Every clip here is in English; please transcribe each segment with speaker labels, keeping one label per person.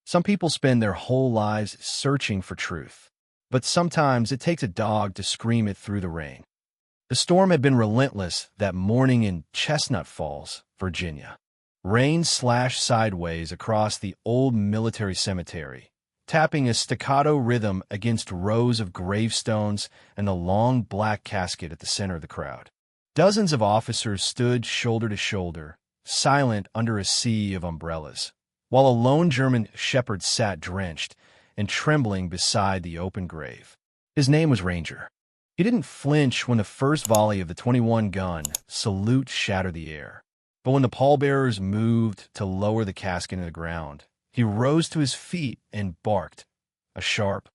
Speaker 1: Some people spend their whole lives searching for truth, but sometimes it takes a dog to scream it through the rain. The storm had been relentless that morning in Chestnut Falls, Virginia. Rain slashed sideways across the old military cemetery, tapping a staccato rhythm against rows of gravestones and the long black casket at the center of the crowd. Dozens of officers stood shoulder to shoulder, silent under a sea of umbrellas, while a lone German shepherd sat drenched and trembling beside the open grave. His name was Ranger. He didn't flinch when the first volley of the 21-gun salute shattered the air. But when the pallbearers moved to lower the casket into the ground, he rose to his feet and barked, a sharp,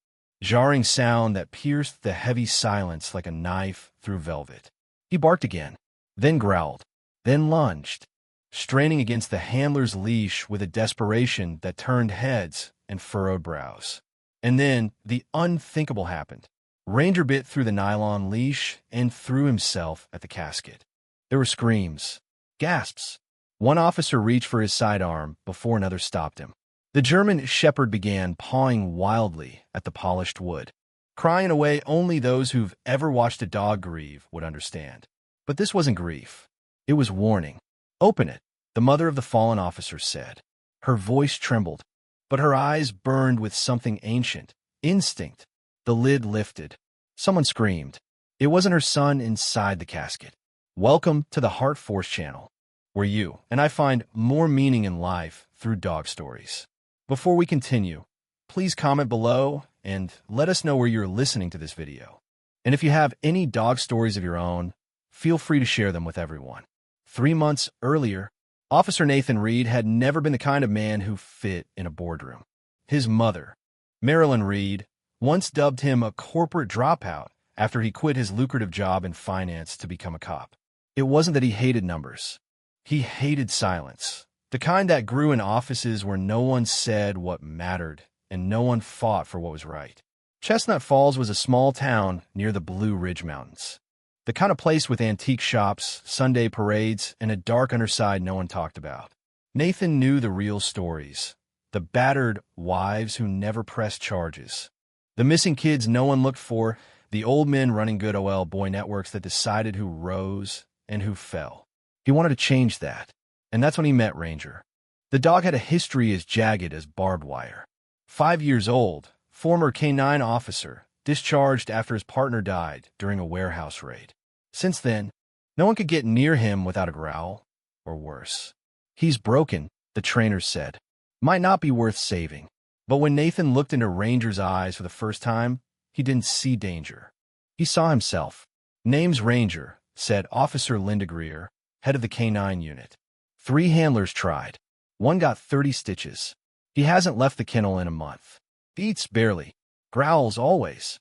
Speaker 1: jarring sound that pierced the heavy silence like a knife through velvet. He barked again, then growled, then lunged, straining against the handler's leash with a desperation that turned heads and furrowed brows. And then the unthinkable happened. Ranger bit through the nylon leash and threw himself at the casket. There were screams, gasps. One officer reached for his sidearm before another stopped him. The German shepherd began pawing wildly at the polished wood, crying in a way only those who've ever watched a dog grieve would understand. But this wasn't grief. It was warning. "Open it," the mother of the fallen officer said. Her voice trembled, but her eyes burned with something ancient, instinct. The lid lifted. Someone screamed. It wasn't her son inside the casket. Welcome to the Heart Force channel, where you and I find more meaning in life through dog stories. Before we continue, please comment below and let us know where you're listening to this video. And if you have any dog stories of your own, feel free to share them with everyone. 3 months earlier, Officer Nathan Reed had never been the kind of man who fit in a boardroom. His mother, Marilyn Reed, once dubbed him a corporate dropout after he quit his lucrative job in finance to become a cop. It wasn't that he hated numbers. He hated silence, the kind that grew in offices where no one said what mattered and no one fought for what was right. Chestnut Falls was a small town near the Blue Ridge Mountains, the kind of place with antique shops, Sunday parades, and a dark underside no one talked about. Nathan knew the real stories, the battered wives who never pressed charges, the missing kids no one looked for, the old men running good OL boy networks that decided who rose and who fell. He wanted to change that, and that's when he met Ranger. The dog had a history as jagged as barbed wire. 5 years old, former K-9 officer, discharged after his partner died during a warehouse raid. Since then, no one could get near him without a growl, or worse. "He's broken," the trainer said. "Might not be worth saving." But when Nathan looked into Ranger's eyes for the first time, he didn't see danger. He saw himself. "Name's Ranger," said Officer Linda Greer, head of the K-9 unit. 3 handlers tried. One got 30 stitches. He hasn't left the kennel in a month. Eats barely. Growls always.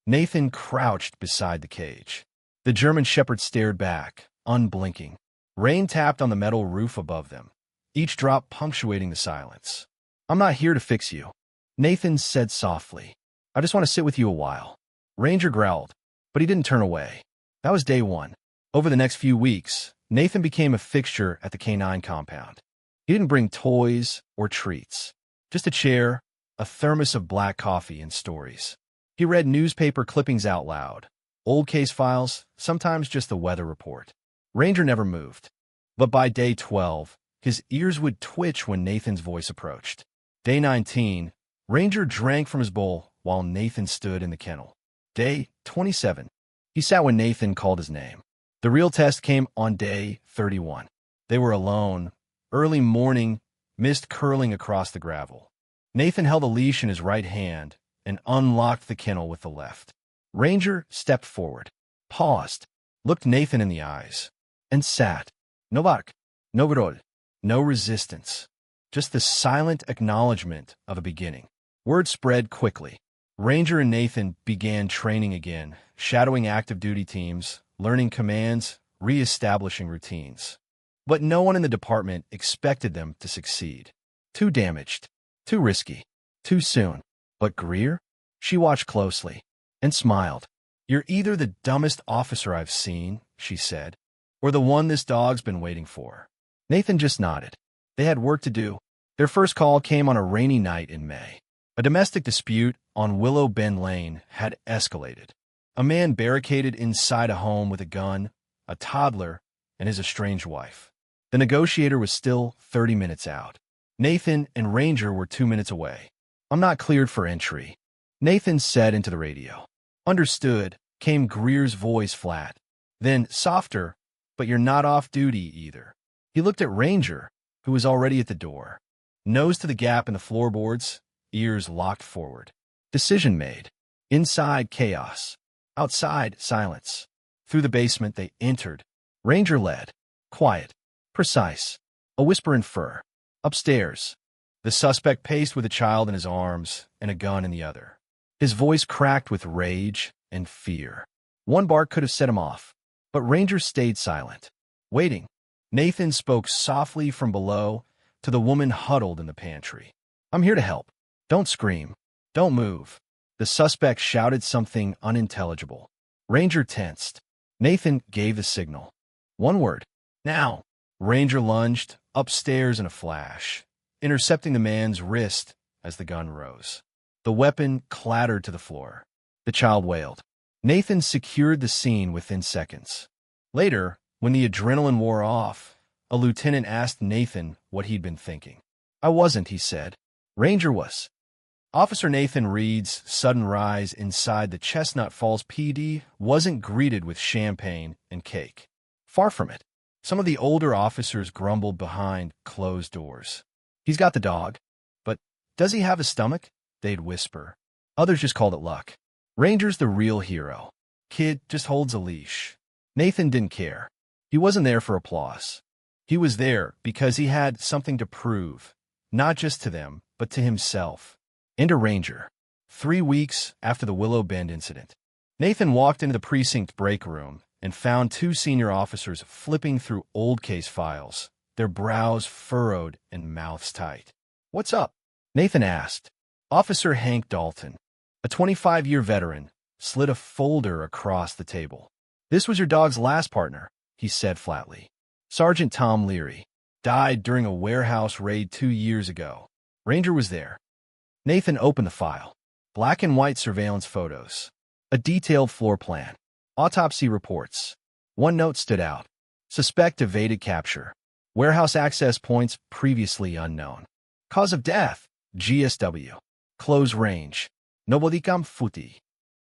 Speaker 1: Nathan crouched beside the cage. The German shepherd stared back, unblinking. Rain tapped on the metal roof above them, each drop punctuating the silence. "I'm not here to fix you," Nathan said softly. "I just want to sit with you a while." Ranger growled, but he didn't turn away. That was day 1. Over the next few weeks, Nathan became a fixture at the K-9 compound. He didn't bring toys or treats, just a chair, a thermos of black coffee, and stories. He read newspaper clippings out loud, old case files, sometimes just the weather report. Ranger never moved. But by day 12, his ears would twitch when Nathan's voice approached. Day 19, Ranger drank from his bowl while Nathan stood in the kennel. Day 27, he sat when Nathan called his name. The real test came on day 31. They were alone, early morning, mist curling across the gravel. Nathan held a leash in his right hand and unlocked the kennel with the left. Ranger stepped forward, paused, looked Nathan in the eyes, and sat. No bark, no growl, no resistance. Just the silent acknowledgement of a beginning. Word spread quickly. Ranger and Nathan began training again, shadowing active duty teams, learning commands, re-establishing routines. But no one in the department expected them to succeed. Too damaged, too risky, too soon. But Greer? She watched closely and smiled. "You're either the dumbest officer I've seen," she said, "or the one this dog's been waiting for." Nathan just nodded. They had work to do, Their first call came on a rainy night in May. A domestic dispute on Willow Bend Lane had escalated. A man barricaded inside a home with a gun, a toddler, and his estranged wife. The negotiator was still 30 minutes out. Nathan and Ranger were 2 minutes away. "I'm not cleared for entry," Nathan said into the radio. "Understood," came Greer's voice flat. Then softer, "But you're not off duty either." He looked at Ranger, who was already at the door. Nose to the gap in the floorboards, ears locked forward. Decision made. Inside, chaos. Outside, silence. Through the basement they entered. Ranger led. Quiet. Precise. A whisper in fur. Upstairs. The suspect paced with a child in his arms and a gun in the other. His voice cracked with rage and fear. One bark could have set him off, but Ranger stayed silent, waiting. Nathan spoke softly from below to the woman huddled in the pantry. "I'm here to help. Don't scream. Don't move." The suspect shouted something unintelligible. Ranger tensed. Nathan gave the signal. One word. "Now." Ranger lunged upstairs in a flash, intercepting the man's wrist as the gun rose. The weapon clattered to the floor. The child wailed. Nathan secured the scene within seconds. Later, when the adrenaline wore off, a lieutenant asked Nathan what he'd been thinking. "I wasn't," he said. "Ranger was." Officer Nathan Reed's sudden rise inside the Chestnut Falls PD wasn't greeted with champagne and cake. Far from it. Some of the older officers grumbled behind closed doors. "He's got the dog, but does he have a stomach?" they'd whisper. Others just called it luck. "Ranger's the real hero. Kid just holds a leash." Nathan didn't care. He wasn't there for applause. He was there because he had something to prove, not just to them, but to himself. And to Ranger. 3 weeks after the Willow Bend incident, Nathan walked into the precinct break room and found 2 senior officers flipping through old case files, their brows furrowed and mouths tight. "What's up?" Nathan asked. Officer Hank Dalton, a 25-year veteran, slid a folder across the table. "This was your dog's last partner," he said flatly. "Sergeant Tom Leary. Died during a warehouse raid 2 years ago. Ranger was there." Nathan opened the file. Black and white surveillance photos. A detailed floor plan. Autopsy reports. One note stood out. Suspect evaded capture. Warehouse access points previously unknown. Cause of death, GSW. Close range. Nobodikam futi.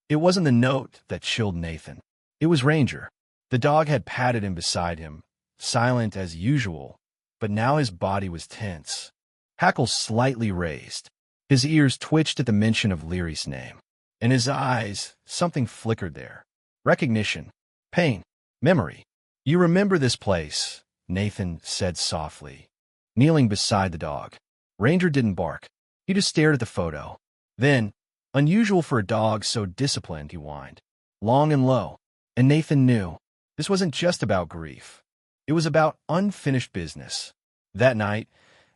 Speaker 1: It wasn't the note that chilled Nathan. It was Ranger. The dog had patted him beside him, silent as usual, but now his body was tense. Hackles slightly raised. His ears twitched at the mention of Leary's name. In his eyes, something flickered there. Recognition. Pain. Memory. "You remember this place," Nathan said softly, kneeling beside the dog. Ranger didn't bark. He just stared at the photo. Then, unusual for a dog so disciplined, he whined. Long and low. And Nathan knew. This wasn't just about grief. It was about unfinished business. That night,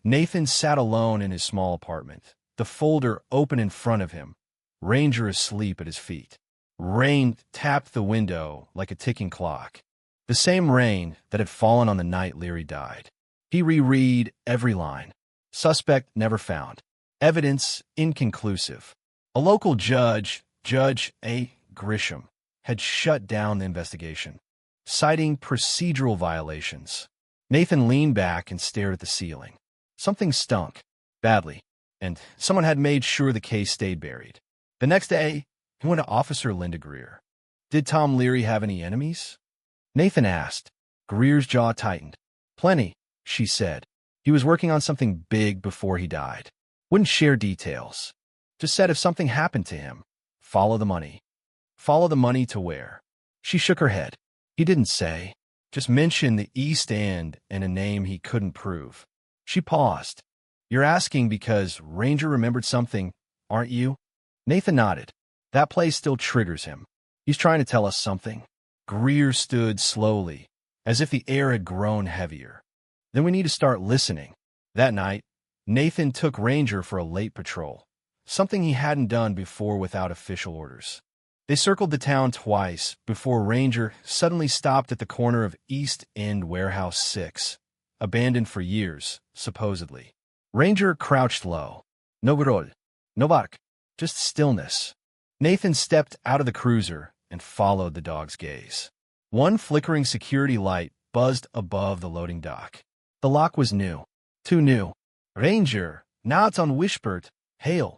Speaker 1: Nathan sat alone in his small apartment, the folder open in front of him, Ranger asleep at his feet. Rain tapped the window like a ticking clock. The same rain that had fallen on the night Leary died. He reread every line. Suspect never found. Evidence inconclusive. A local judge, Judge A. Grisham, had shut down the investigation, citing procedural violations. Nathan leaned back and stared at the ceiling. Something stunk, badly, and someone had made sure the case stayed buried. The next day, he went to Officer Linda Greer. Did Tom Leary have any enemies? Nathan asked. Greer's jaw tightened. Plenty, she said. He was working on something big before he died. Wouldn't share details. Just said if something happened to him, follow the money. Follow the money to where? She shook her head. He didn't say. Just mentioned the East End and a name he couldn't prove. She paused. You're asking because Ranger remembered something, aren't you? Nathan nodded. That place still triggers him. He's trying to tell us something. Greer stood slowly, as if the air had grown heavier. Then we need to start listening. That night, Nathan took Ranger for a late patrol, something he hadn't done before without official orders. They circled the town twice before Ranger suddenly stopped at the corner of East End Warehouse 6, abandoned for years, supposedly. Ranger crouched low. No grol. No bark. Just stillness. Nathan stepped out of the cruiser and followed the dog's gaze. One flickering security light buzzed above the loading dock. The lock was new. Too new. Ranger, now it's unwhispered. Hail.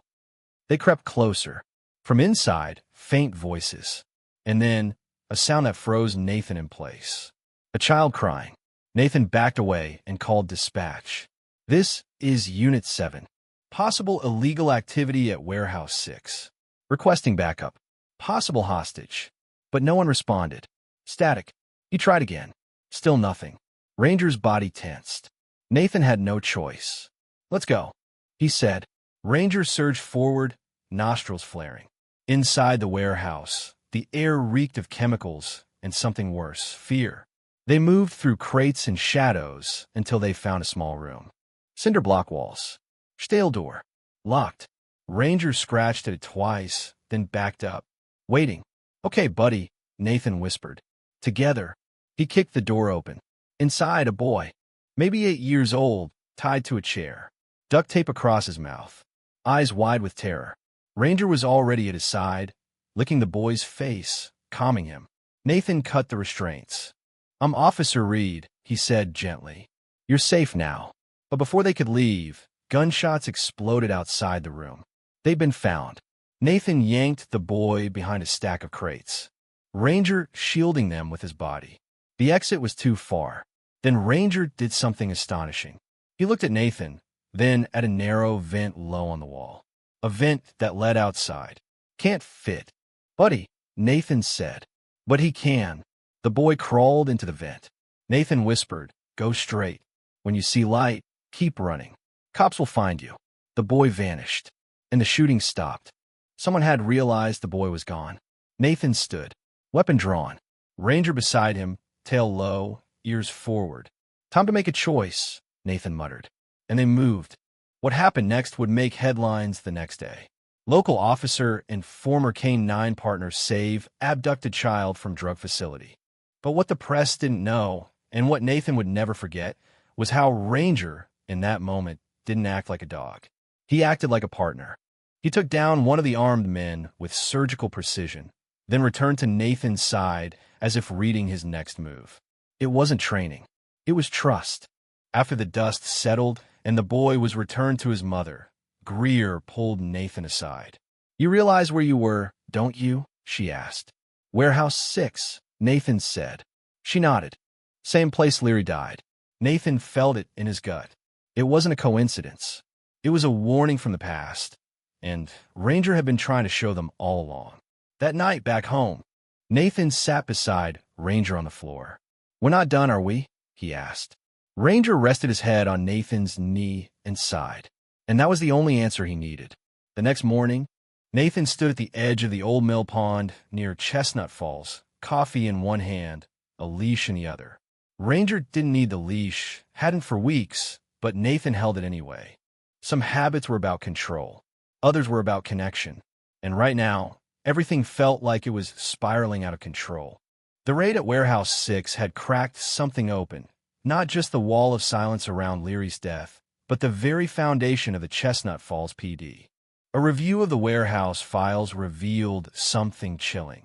Speaker 1: They crept closer. From inside, faint voices. And then, a sound that froze Nathan in place. A child crying. Nathan backed away and called dispatch. This is Unit 7. Possible illegal activity at Warehouse 6. Requesting backup. Possible hostage. But no one responded. Static. He tried again. Still nothing. Ranger's body tensed. Nathan had no choice. Let's go, he said. Ranger surged forward, nostrils flaring. Inside the warehouse, the air reeked of chemicals and something worse, fear. They moved through crates and shadows until they found a small room. Cinder block walls. Stale door. Locked. Ranger scratched at it twice, then backed up. Waiting. Okay, buddy, Nathan whispered. Together. He kicked the door open. Inside, a boy. Maybe 8 years old, tied to a chair. Duct tape across his mouth. Eyes wide with terror. Ranger was already at his side, licking the boy's face, calming him. Nathan cut the restraints. I'm Officer Reed, he said gently. You're safe now. But before they could leave, gunshots exploded outside the room. They'd been found. Nathan yanked the boy behind a stack of crates. Ranger shielding them with his body. The exit was too far. Then Ranger did something astonishing. He looked at Nathan, then at a narrow vent low on the wall. A vent that led outside. Can't fit. Buddy, Nathan said. But he can. The boy crawled into the vent. Nathan whispered, go straight. When you see light, keep running. Cops will find you. The boy vanished. And the shooting stopped. Someone had realized the boy was gone. Nathan stood, weapon drawn. Ranger beside him, tail low, ears forward. Time to make a choice, Nathan muttered. And they moved. What happened next would make headlines the next day. Local officer and former K-9 partner save abducted child from drug facility. But what the press didn't know, and what Nathan would never forget, was how Ranger, in that moment, didn't act like a dog. He acted like a partner. He took down one of the armed men with surgical precision, then returned to Nathan's side as if reading his next move. It wasn't training. It was trust. After the dust settled and the boy was returned to his mother, Greer pulled Nathan aside. You realize where you were, don't you? She asked. Warehouse 6, Nathan said. She nodded. Same place Leary died. Nathan felt it in his gut. It wasn't a coincidence. It was a warning from the past, and Ranger had been trying to show them all along. That night back home, Nathan sat beside Ranger on the floor. We're not done, are we? He asked. Ranger rested his head on Nathan's knee and sighed, and that was the only answer he needed. The next morning, Nathan stood at the edge of the old mill pond near Chestnut Falls, coffee in one hand, a leash in the other. Ranger didn't need the leash, hadn't for weeks, but Nathan held it anyway. Some habits were about control. Others were about connection. And right now, everything felt like it was spiraling out of control. The raid at Warehouse 6 had cracked something open, not just the wall of silence around Leary's death, but the very foundation of the Chestnut Falls PD. A review of the warehouse files revealed something chilling.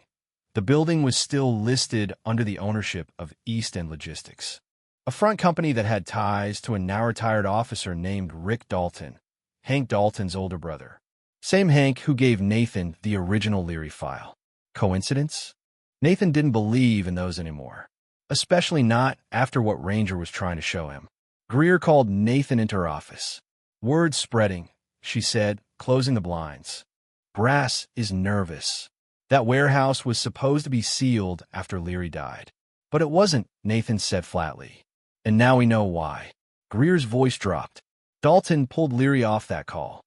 Speaker 1: The building was still listed under the ownership of East End Logistics, a front company that had ties to a now-retired officer named Rick Dalton, Hank Dalton's older brother. Same Hank who gave Nathan the original Leary file. Coincidence? Nathan didn't believe in those anymore, especially not after what Ranger was trying to show him. Greer called Nathan into her office. Word spreading, she said, closing the blinds. Brass is nervous. That warehouse was supposed to be sealed after Leary died. But it wasn't, Nathan said flatly. And now we know why. Greer's voice dropped. Dalton pulled Leary off that call.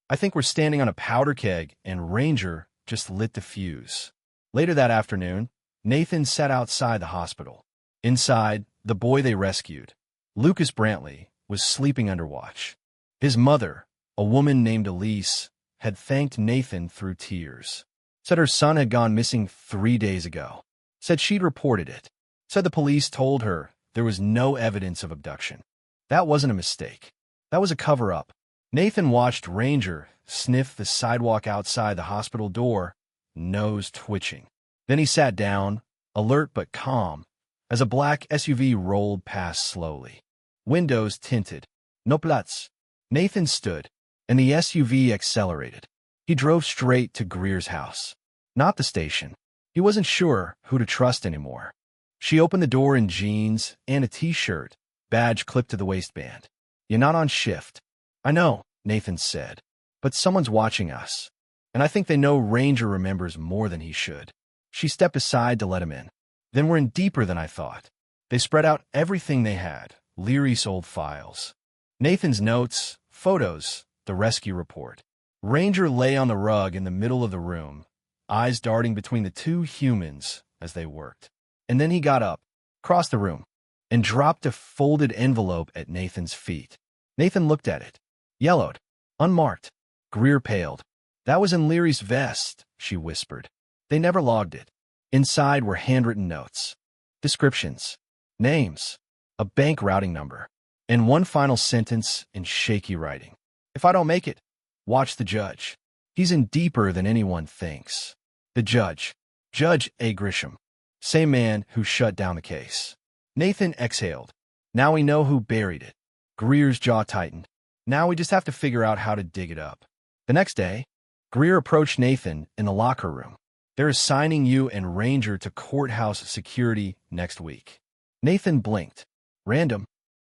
Speaker 1: I think we're standing on a powder keg, and Ranger just lit the fuse. Later that afternoon, Nathan sat outside the hospital. Inside, the boy they rescued, Lucas Brantley, was sleeping under watch. His mother, a woman named Elise, had thanked Nathan through tears. Said her son had gone missing 3 days ago. Said she'd reported it. Said the police told her there was no evidence of abduction. That wasn't a mistake. That was a cover-up. Nathan watched Ranger sniff the sidewalk outside the hospital door, nose twitching. Then he sat down, alert but calm, as a black SUV rolled past slowly. Windows tinted. No Platz. Nathan stood, and the SUV accelerated. He drove straight to Greer's house. Not the station. He wasn't sure who to trust anymore. She opened the door in jeans and a t-shirt, badge clipped to the waistband. "You're not on shift." "I know," Nathan said, "but someone's watching us. And I think they know Ranger remembers more than he should." She stepped aside to let him in. "Then we're in deeper than I thought." They spread out everything they had, Leary's old files. Nathan's notes, photos, the rescue report. Ranger lay on the rug in the middle of the room, eyes darting between the two humans as they worked. And then he got up, crossed the room, and dropped a folded envelope at Nathan's feet. Nathan looked at it. Yellowed. Unmarked. Greer paled. "That was in Leary's vest," she whispered. "They never logged it." Inside were handwritten notes. Descriptions. Names. A bank routing number. And one final sentence in shaky writing. "If I don't make it, watch the judge. He's in deeper than anyone thinks." The judge. Judge A. Grisham. Same man who shut down the case. Nathan exhaled. Now we know who buried it. Greer's jaw tightened. Now we just have to figure out how to dig it up. The next day, Greer approached Nathan in the locker room. "They're assigning you and Ranger to courthouse security next week." Nathan blinked. "Random?"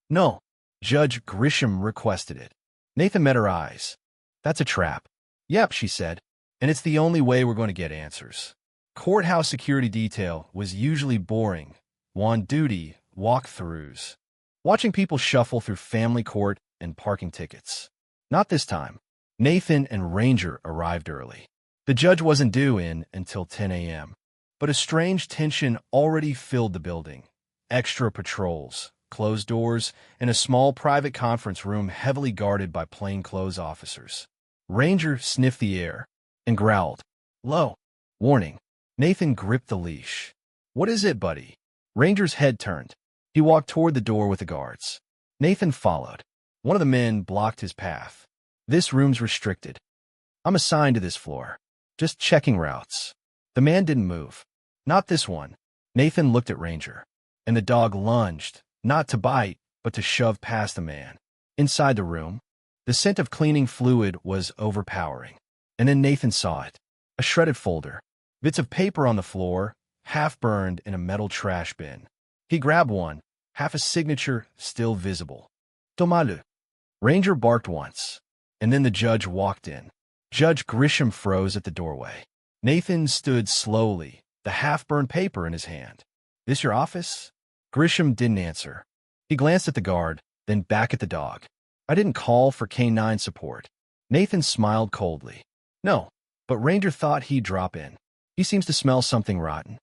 Speaker 1: "No. Judge Grisham requested it." Nathan met her eyes. "That's a trap." "Yep," she said. "And it's the only way we're going to get answers." Courthouse security detail was usually boring. On duty, walkthroughs. Watching people shuffle through family court and parking tickets. Not this time. Nathan and Ranger arrived early. The judge wasn't due in until 10 a.m. But a strange tension already filled the building. Extra patrols, closed doors, and a small private conference room heavily guarded by plainclothes officers. Ranger sniffed the air and growled. "Low. Warning." Nathan gripped the leash. "What is it, buddy?" Ranger's head turned. He walked toward the door with the guards. Nathan followed. One of the men blocked his path. "This room's restricted. I'm assigned to this floor. Just checking routes." The man didn't move. "Not this one." Nathan looked at Ranger. And the dog lunged, not to bite, but to shove past the man. Inside the room, the scent of cleaning fluid was overpowering. And then Nathan saw it. A shredded folder. Bits of paper on the floor, half burned in a metal trash bin. He grabbed one, half a signature still visible. "Tomalu." Ranger barked once, and then the judge walked in. Judge Grisham froze at the doorway. Nathan stood slowly, the half-burned paper in his hand. "This your office?" Grisham didn't answer. He glanced at the guard, then back at the dog. "I didn't call for canine support." Nathan smiled coldly. "No, but Ranger thought he'd drop in. He seems to smell something rotten."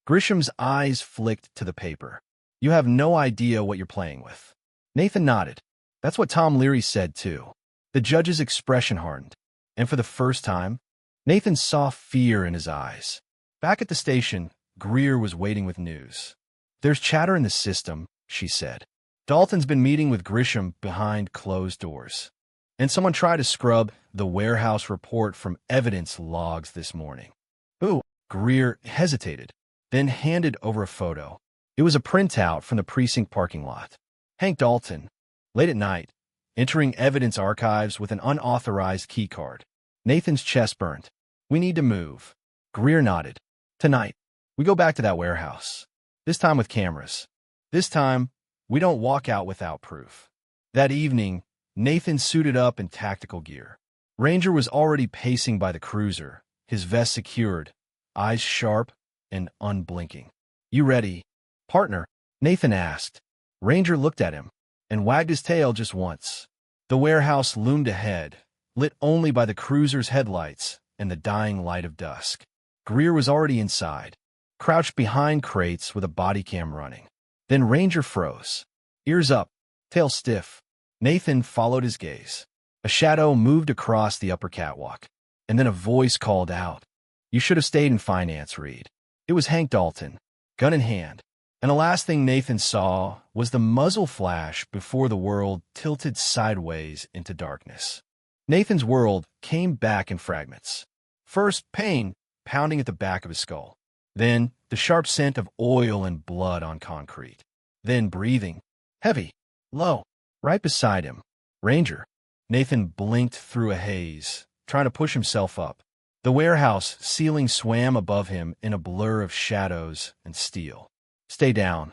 Speaker 1: Grisham's eyes flicked to the paper. "You have no idea what you're playing with." Nathan nodded. "That's what Tom Leary said, too." The judge's expression hardened, and for the first time, Nathan saw fear in his eyes. Back at the station, Greer was waiting with news. "There's chatter in the system," she said. "Dalton's been meeting with Grisham behind closed doors. And someone tried to scrub the warehouse report from evidence logs this morning." "Who?" Greer hesitated, then handed over a photo. It was a printout from the precinct parking lot. Hank Dalton, late at night, entering evidence archives with an unauthorized keycard. Nathan's chest burnt. "We need to move." Greer nodded. "Tonight, we go back to that warehouse. This time with cameras. This time, we don't walk out without proof." That evening, Nathan suited up in tactical gear. Ranger was already pacing by the cruiser, his vest secured, eyes sharp and unblinking. "You ready, partner?" Nathan asked. Ranger looked at him and wagged his tail just once. The warehouse loomed ahead, lit only by the cruiser's headlights and the dying light of dusk. Greer was already inside, crouched behind crates with a body cam running. Then Ranger froze. Ears up, tail stiff. Nathan followed his gaze. A shadow moved across the upper catwalk, and then a voice called out, "You should have stayed in finance, Reed." It was Hank Dalton, gun in hand, And the last thing Nathan saw was the muzzle flash before the world tilted sideways into darkness. Nathan's world came back in fragments. First, pain pounding at the back of his skull. Then, the sharp scent of oil and blood on concrete. Then, breathing. Heavy. Low. Right beside him. Ranger. Nathan blinked through a haze, trying to push himself up. The warehouse ceiling swam above him in a blur of shadows and steel. Stay down.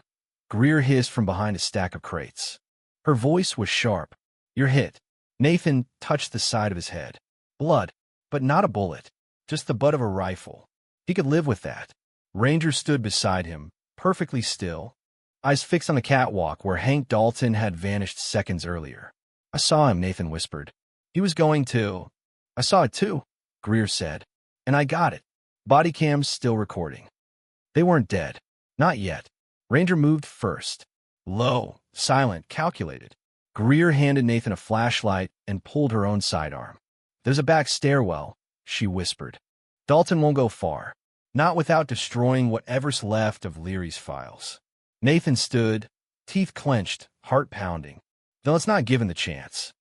Speaker 1: Greer hissed from behind a stack of crates. Her voice was sharp. You're hit. Nathan touched the side of his head. Blood, but not a bullet. Just the butt of a rifle. He could live with that. Ranger stood beside him, perfectly still, eyes fixed on the catwalk where Hank Dalton had vanished seconds earlier. I saw him, Nathan whispered. He was going to... I saw it too, Greer said. And I got it. Body cams still recording. They weren't dead. Not yet. Ranger moved first. Low, silent, calculated. Greer handed Nathan a flashlight and pulled her own sidearm. There's a back stairwell, she whispered. Dalton won't go far. Not without destroying whatever's left of Leary's files. Nathan stood, teeth clenched, heart pounding. Though let's not give him the chance.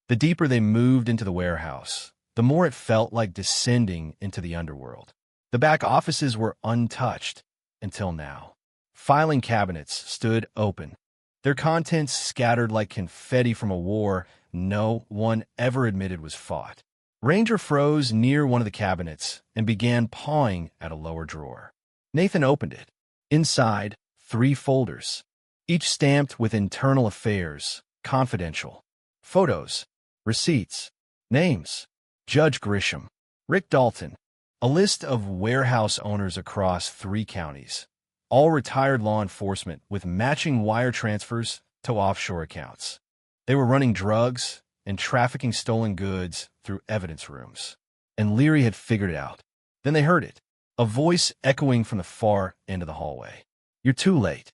Speaker 1: The deeper they moved into the warehouse, the more it felt like descending into the underworld. The back offices were untouched until now. Filing cabinets stood open, their contents scattered like confetti from a war no one ever admitted was fought. Ranger froze near one of the cabinets and began pawing at a lower drawer. Nathan opened it. Inside, 3 folders, each stamped with internal affairs, confidential. Photos, receipts, names. Judge Grisham, Rick Dalton, a list of warehouse owners across 3 counties, all retired law enforcement with matching wire transfers to offshore accounts. They were running drugs and trafficking stolen goods through evidence rooms. And Leary had figured it out. Then they heard it, a voice echoing from the far end of the hallway. You're too late.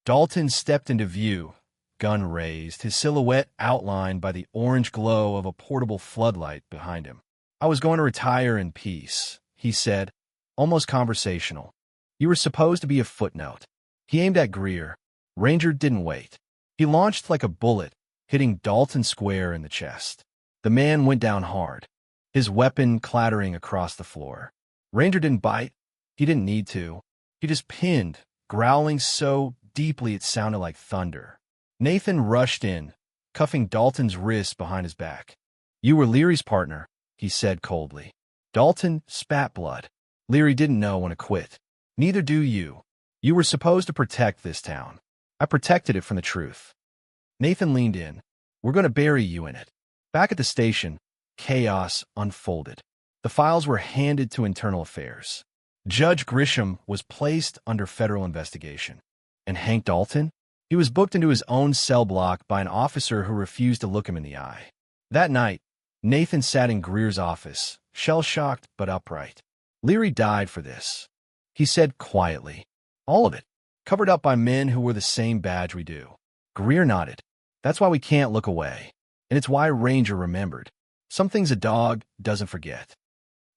Speaker 1: Dalton stepped into view, gun raised, his silhouette outlined by the orange glow of a portable floodlight behind him. I was going to retire in peace, he said, almost conversational. You were supposed to be a footnote. He aimed at Greer. Ranger didn't wait. He launched like a bullet, hitting Dalton square in the chest. The man went down hard, his weapon clattering across the floor. Ranger didn't bite. He didn't need to. He just pinned, growling so deeply it sounded like thunder. Nathan rushed in, cuffing Dalton's wrist behind his back. You were Leary's partner, he said coldly. Dalton spat blood. Leary didn't know when to quit. Neither do you. You were supposed to protect this town. I protected it from the truth. Nathan leaned in. We're going to bury you in it. Back at the station, chaos unfolded. The files were handed to Internal Affairs. Judge Grisham was placed under federal investigation. And Hank Dalton? He was booked into his own cell block by an officer who refused to look him in the eye. That night, Nathan sat in Greer's office, shell-shocked but upright. Leary died for this, he said quietly. All of it, covered up by men who wore the same badge we do. Greer nodded. That's why we can't look away. And it's why Ranger remembered. Some things a dog doesn't forget.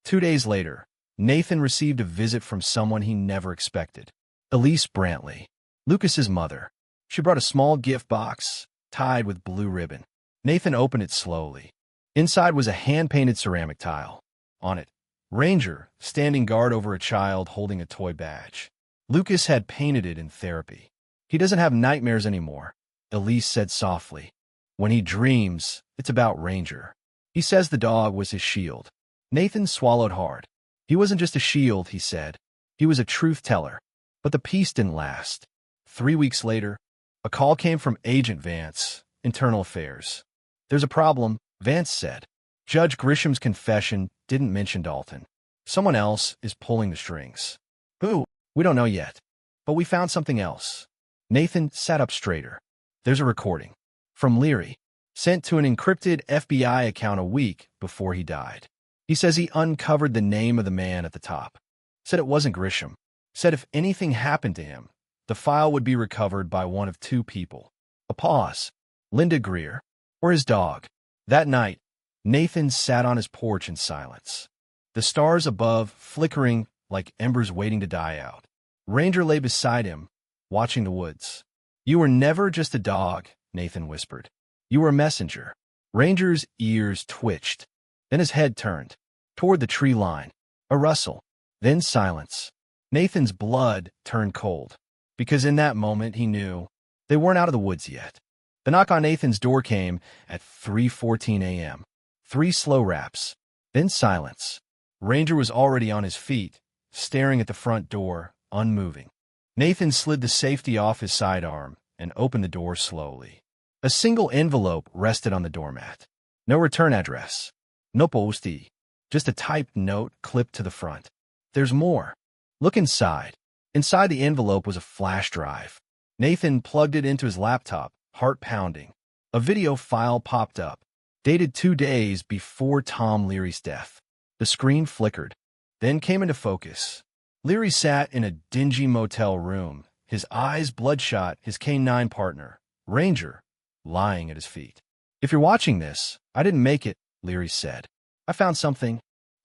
Speaker 1: 2 days later, Nathan received a visit from someone he never expected. Elise Brantley, Lucas's mother. She brought a small gift box, tied with blue ribbon. Nathan opened it slowly. Inside was a hand-painted ceramic tile. On it, Ranger, standing guard over a child holding a toy badge. Lucas had painted it in therapy. He doesn't have nightmares anymore, Elise said softly. When he dreams, it's about Ranger. He says the dog was his shield. Nathan swallowed hard. He wasn't just a shield, he said. He was a truth-teller. But the peace didn't last. 3 weeks later, a call came from Agent Vance, Internal Affairs. There's a problem, Vance said. Judge Grisham's confession didn't mention Dalton. Someone else is pulling the strings. Who? We don't know yet. But we found something else. Nathan sat up straighter. There's a recording. From Leary. Sent to an encrypted FBI account a week before he died. He says he uncovered the name of the man at the top. Said it wasn't Grisham. Said if anything happened to him, the file would be recovered by one of 2 people. A pause. Linda Greer. Or his dog. That night, Nathan sat on his porch in silence. The stars above flickering like embers waiting to die out. Ranger lay beside him, watching the woods. You were never just a dog, Nathan whispered. You were a messenger. Ranger's ears twitched. Then his head turned toward the tree line. A rustle. Then silence. Nathan's blood turned cold, because in that moment he knew they weren't out of the woods yet. The knock on Nathan's door came at 3:14 a.m. 3 slow raps. Then silence. Ranger was already on his feet, staring at the front door, unmoving. Nathan slid the safety off his sidearm and opened the door slowly. A single envelope rested on the doormat. No return address. No postie. Just a typed note clipped to the front. There's more. Look inside. Inside the envelope was a flash drive. Nathan plugged it into his laptop, heart pounding. A video file popped up, dated 2 days before Tom Leary's death. The screen flickered, then came into focus. Leary sat in a dingy motel room, his eyes bloodshot, his K-9 partner, Ranger, lying at his feet. If you're watching this, I didn't make it, Leary said. I found something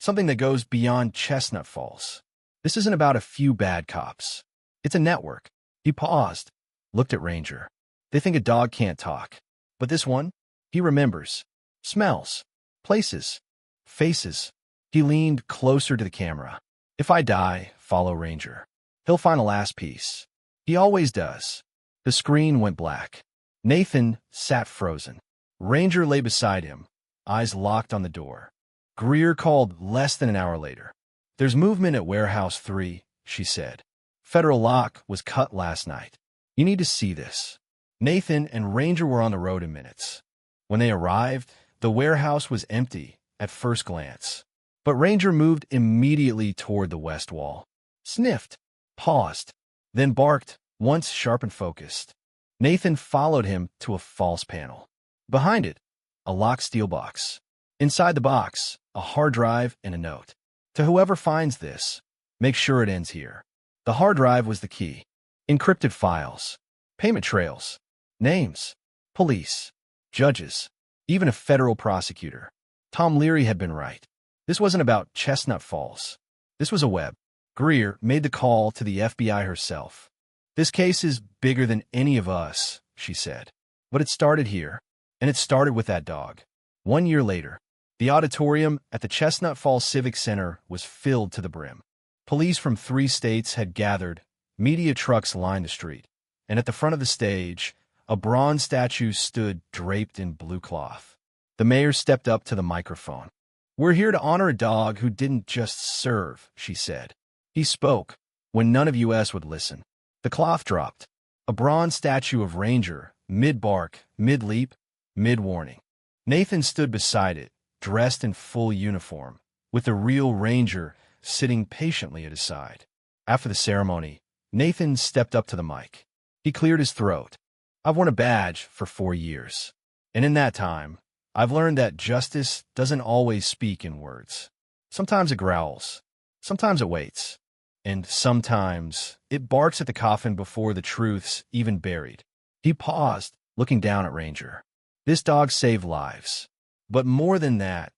Speaker 1: that goes beyond Chestnut Falls. This isn't about a few bad cops. It's a network. He paused, looked at Ranger. They think a dog can't talk. But this one, he remembers. Smells. Places. Faces. He leaned closer to the camera. If I die, follow Ranger. He'll find a last piece. He always does. The screen went black. Nathan sat frozen. Ranger lay beside him, eyes locked on the door. Greer called less than an hour later. There's movement at Warehouse 3, she said. Federal lock was cut last night. You need to see this. Nathan and Ranger were on the road in minutes. When they arrived, the warehouse was empty at first glance. But Ranger moved immediately toward the west wall. Sniffed, paused, then barked, once sharp and focused. Nathan followed him to a false panel. Behind it, a locked steel box. Inside the box, a hard drive and a note. To whoever finds this, make sure it ends here. The hard drive was the key. Encrypted files, payment trails, names, police, judges, even a federal prosecutor. Tom Leary had been right. This wasn't about Chestnut Falls. This was a web. Greer made the call to the FBI herself. This case is bigger than any of us, she said. But it started here, and it started with that dog. 1 year later, the auditorium at the Chestnut Falls Civic Center was filled to the brim. Police from 3 states had gathered, media trucks lined the street, and at the front of the stage, a bronze statue stood draped in blue cloth. The mayor stepped up to the microphone. We're here to honor a dog who didn't just serve, she said. He spoke when none of us would listen. The cloth dropped. A bronze statue of Ranger, mid-bark, mid-leap, mid-warning. Nathan stood beside it, dressed in full uniform, with the real Ranger sitting patiently at his side. After the ceremony, Nathan stepped up to the mic. He cleared his throat. I've worn a badge for 4 years, and in that time, I've learned that justice doesn't always speak in words. Sometimes it growls, sometimes it waits, and sometimes it barks at the coffin before the truth's even buried. He paused, looking down at Ranger. This dog saved lives. But more than that,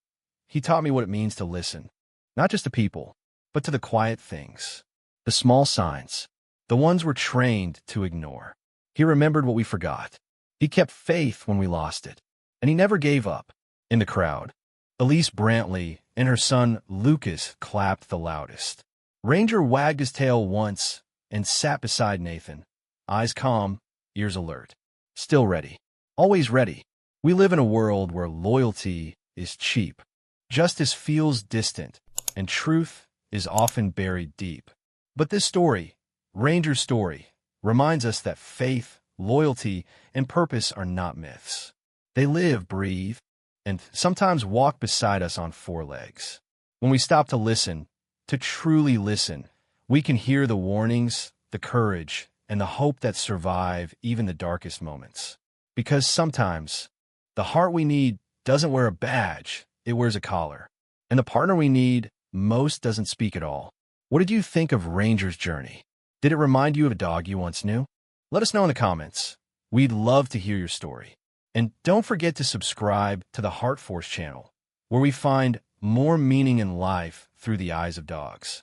Speaker 1: he taught me what it means to listen, not just to people, but to the quiet things, the small signs, the ones we're trained to ignore. He remembered what we forgot. He kept faith when we lost it, and he never gave up. In the crowd, Elise Brantley and her son Lucas clapped the loudest. Ranger wagged his tail once and sat beside Nathan, eyes calm, ears alert. Still ready. Always ready. We live in a world where loyalty is cheap. Justice feels distant, and truth is often buried deep. But this story, Ranger's story, reminds us that faith, loyalty, and purpose are not myths. They live, breathe, and sometimes walk beside us on 4 legs. When we stop to listen, to truly listen, we can hear the warnings, the courage, and the hope that survive even the darkest moments. Because sometimes, the heart we need doesn't wear a badge, it wears a collar. And the partner we need most doesn't speak at all. What did you think of Ranger's journey? Did it remind you of a dog you once knew? Let us know in the comments. We'd love to hear your story. And don't forget to subscribe to the Heart Force channel, where we find more meaning in life through the eyes of dogs.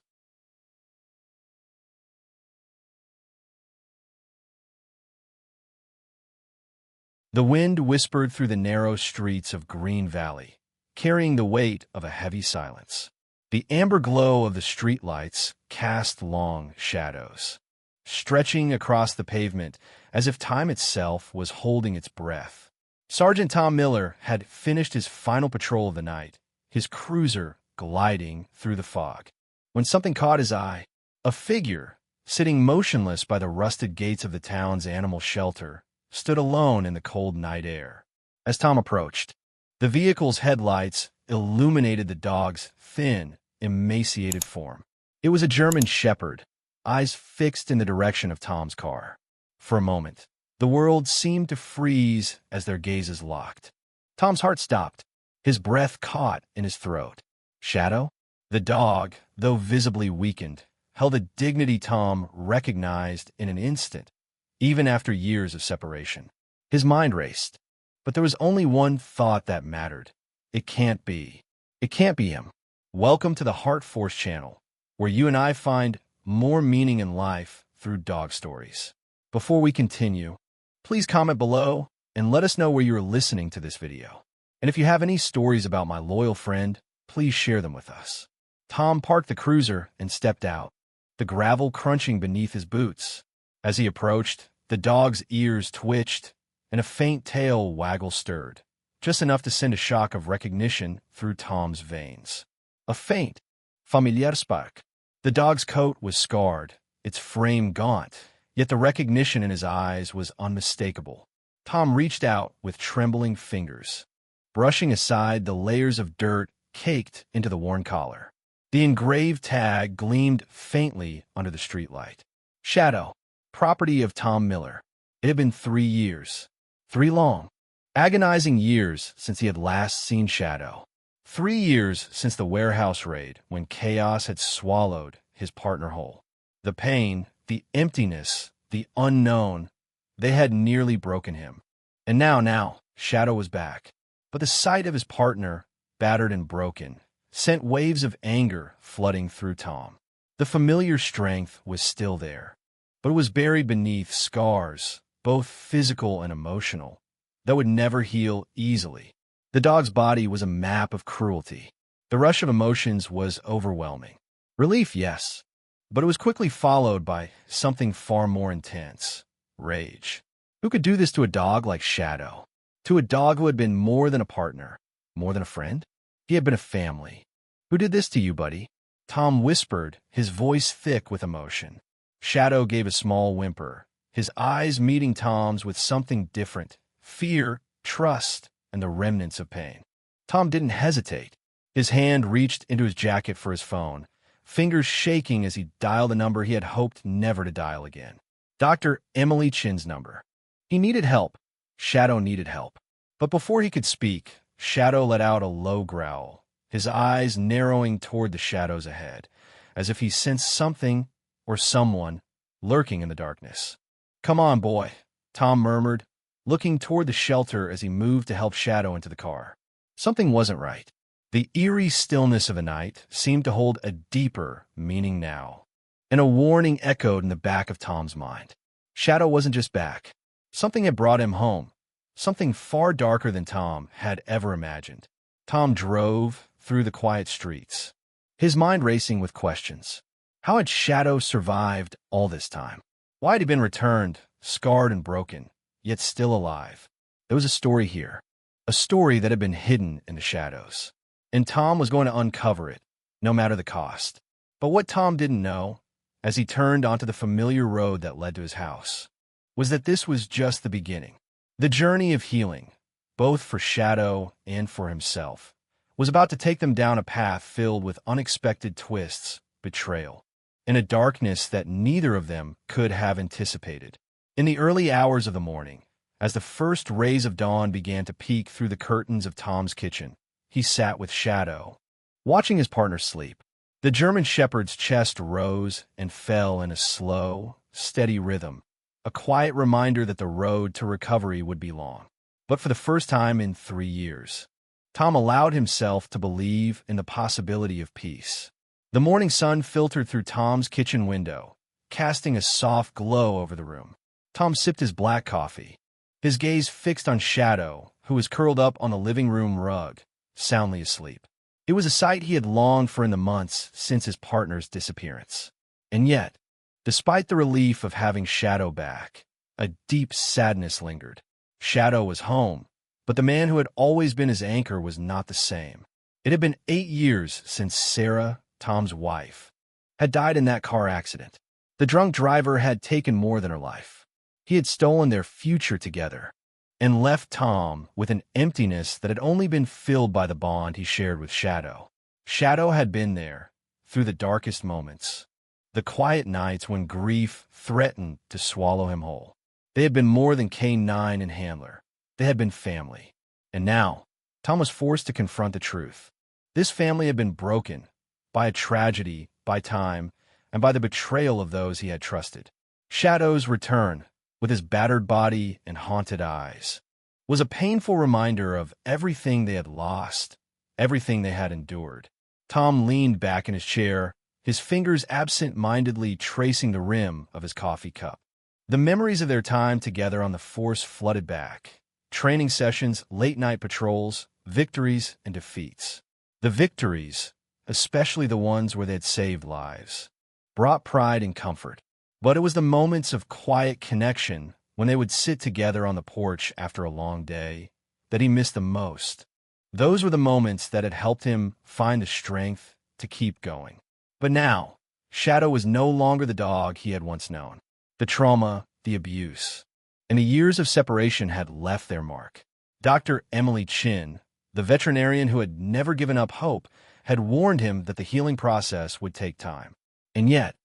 Speaker 1: The wind whispered through the narrow streets of Green Valley, carrying the weight of a heavy silence. The amber glow of the streetlights cast long shadows, stretching across the pavement as if time itself was holding its breath. Sergeant Tom Miller had finished his final patrol of the night, his cruiser gliding through the fog, when something caught his eye. A figure, sitting motionless by the rusted gates of the town's animal shelter, stood alone in the cold night air. As Tom approached, the vehicle's headlights illuminated the dog's thin, emaciated form. It was a German shepherd, eyes fixed in the direction of Tom's car. For a moment, the world seemed to freeze as their gazes locked. Tom's heart stopped, his breath caught in his throat. Shadow? The dog, though visibly weakened, held a dignity Tom recognized in an instant, even after years of separation. His mind raced, but there was only one thought that mattered. It can't be. It can't be him. Welcome to the Heart Force channel, where you and I find more meaning in life through dog stories. Before we continue, please comment below and let us know where you're listening to this video. And if you have any stories about my loyal friend, please share them with us. Tom parked the cruiser and stepped out, the gravel crunching beneath his boots. As he approached, the dog's ears twitched and a faint tail waggle stirred, just enough to send a shock of recognition through Tom's veins. A faint, familiar spark. The dog's coat was scarred, its frame gaunt, yet the recognition in his eyes was unmistakable. Tom reached out with trembling fingers, brushing aside the layers of dirt caked into the worn collar. The engraved tag gleamed faintly under the streetlight. Shadow, property of Tom Miller. It had been 3 years. 3 long, agonizing years since he had last seen Shadow. 3 years since the warehouse raid when chaos had swallowed his partner whole. The pain, the emptiness, the unknown, they had nearly broken him. And now, Shadow was back. But the sight of his partner, battered and broken, sent waves of anger flooding through Tom. The familiar strength was still there, but it was buried beneath scars, both physical and emotional, that would never heal easily. The dog's body was a map of cruelty. The rush of emotions was overwhelming. Relief, yes, but it was quickly followed by something far more intense: rage. Who could do this to a dog like Shadow? To a dog who had been more than a partner, more than a friend? He had been a family. Who did this to you, buddy? Tom whispered, his voice thick with emotion. Shadow gave a small whimper, his eyes meeting Tom's with something different: fear, trust, and the remnants of pain. Tom didn't hesitate. His hand reached into his jacket for his phone, fingers shaking as he dialed a number he had hoped never to dial again. Dr. Emily Chin's number. He needed help. Shadow needed help. But before he could speak, Shadow let out a low growl, his eyes narrowing toward the shadows ahead, as if he sensed something or someone lurking in the darkness. "Come on, boy," Tom murmured, looking toward the shelter as he moved to help Shadow into the car. Something wasn't right. The eerie stillness of the night seemed to hold a deeper meaning now, and a warning echoed in the back of Tom's mind. Shadow wasn't just back. Something had brought him home, something far darker than Tom had ever imagined. Tom drove through the quiet streets, his mind racing with questions. How had Shadow survived all this time? Why had he been returned, scarred and broken, yet still alive? There was a story here, a story that had been hidden in the shadows, and Tom was going to uncover it, no matter the cost. But what Tom didn't know, as he turned onto the familiar road that led to his house, was that this was just the beginning. The journey of healing, both for Shadow and for himself, was about to take them down a path filled with unexpected twists, betrayal, and a darkness that neither of them could have anticipated. In the early hours of the morning, as the first rays of dawn began to peek through the curtains of Tom's kitchen, he sat with Shadow, watching his partner sleep. The German shepherd's chest rose and fell in a slow, steady rhythm, a quiet reminder that the road to recovery would be long. But for the first time in 3 years, Tom allowed himself to believe in the possibility of peace. The morning sun filtered through Tom's kitchen window, casting a soft glow over the room. Tom sipped his black coffee, his gaze fixed on Shadow, who was curled up on the living room rug, soundly asleep. It was a sight he had longed for in the months since his partner's disappearance. And yet, despite the relief of having Shadow back, a deep sadness lingered. Shadow was home, but the man who had always been his anchor was not the same. It had been 8 years since Sarah, Tom's wife, had died in that car accident. The drunk driver had taken more than her life. He had stolen their future together and left Tom with an emptiness that had only been filled by the bond he shared with Shadow. Shadow had been there through the darkest moments, the quiet nights when grief threatened to swallow him whole. They had been more than K9 and Handler. They had been family. And now, Tom was forced to confront the truth. This family had been broken by a tragedy, by time, and by the betrayal of those he had trusted. Shadow's return, with his battered body and haunted eyes, was a painful reminder of everything they had lost, everything they had endured. Tom leaned back in his chair, his fingers absent-mindedly tracing the rim of his coffee cup. The memories of their time together on the force flooded back. Training sessions, late-night patrols, victories and defeats. The victories, especially the ones where they had saved lives, brought pride and comfort. But it was the moments of quiet connection when they would sit together on the porch after a long day that he missed the most. Those were the moments that had helped him find the strength to keep going. But now, Shadow was no longer the dog he had once known. The trauma, the abuse, and the years of separation had left their mark. Dr. Emily Chin, the veterinarian who had never given up hope, had warned him that the healing process would take time. And yet,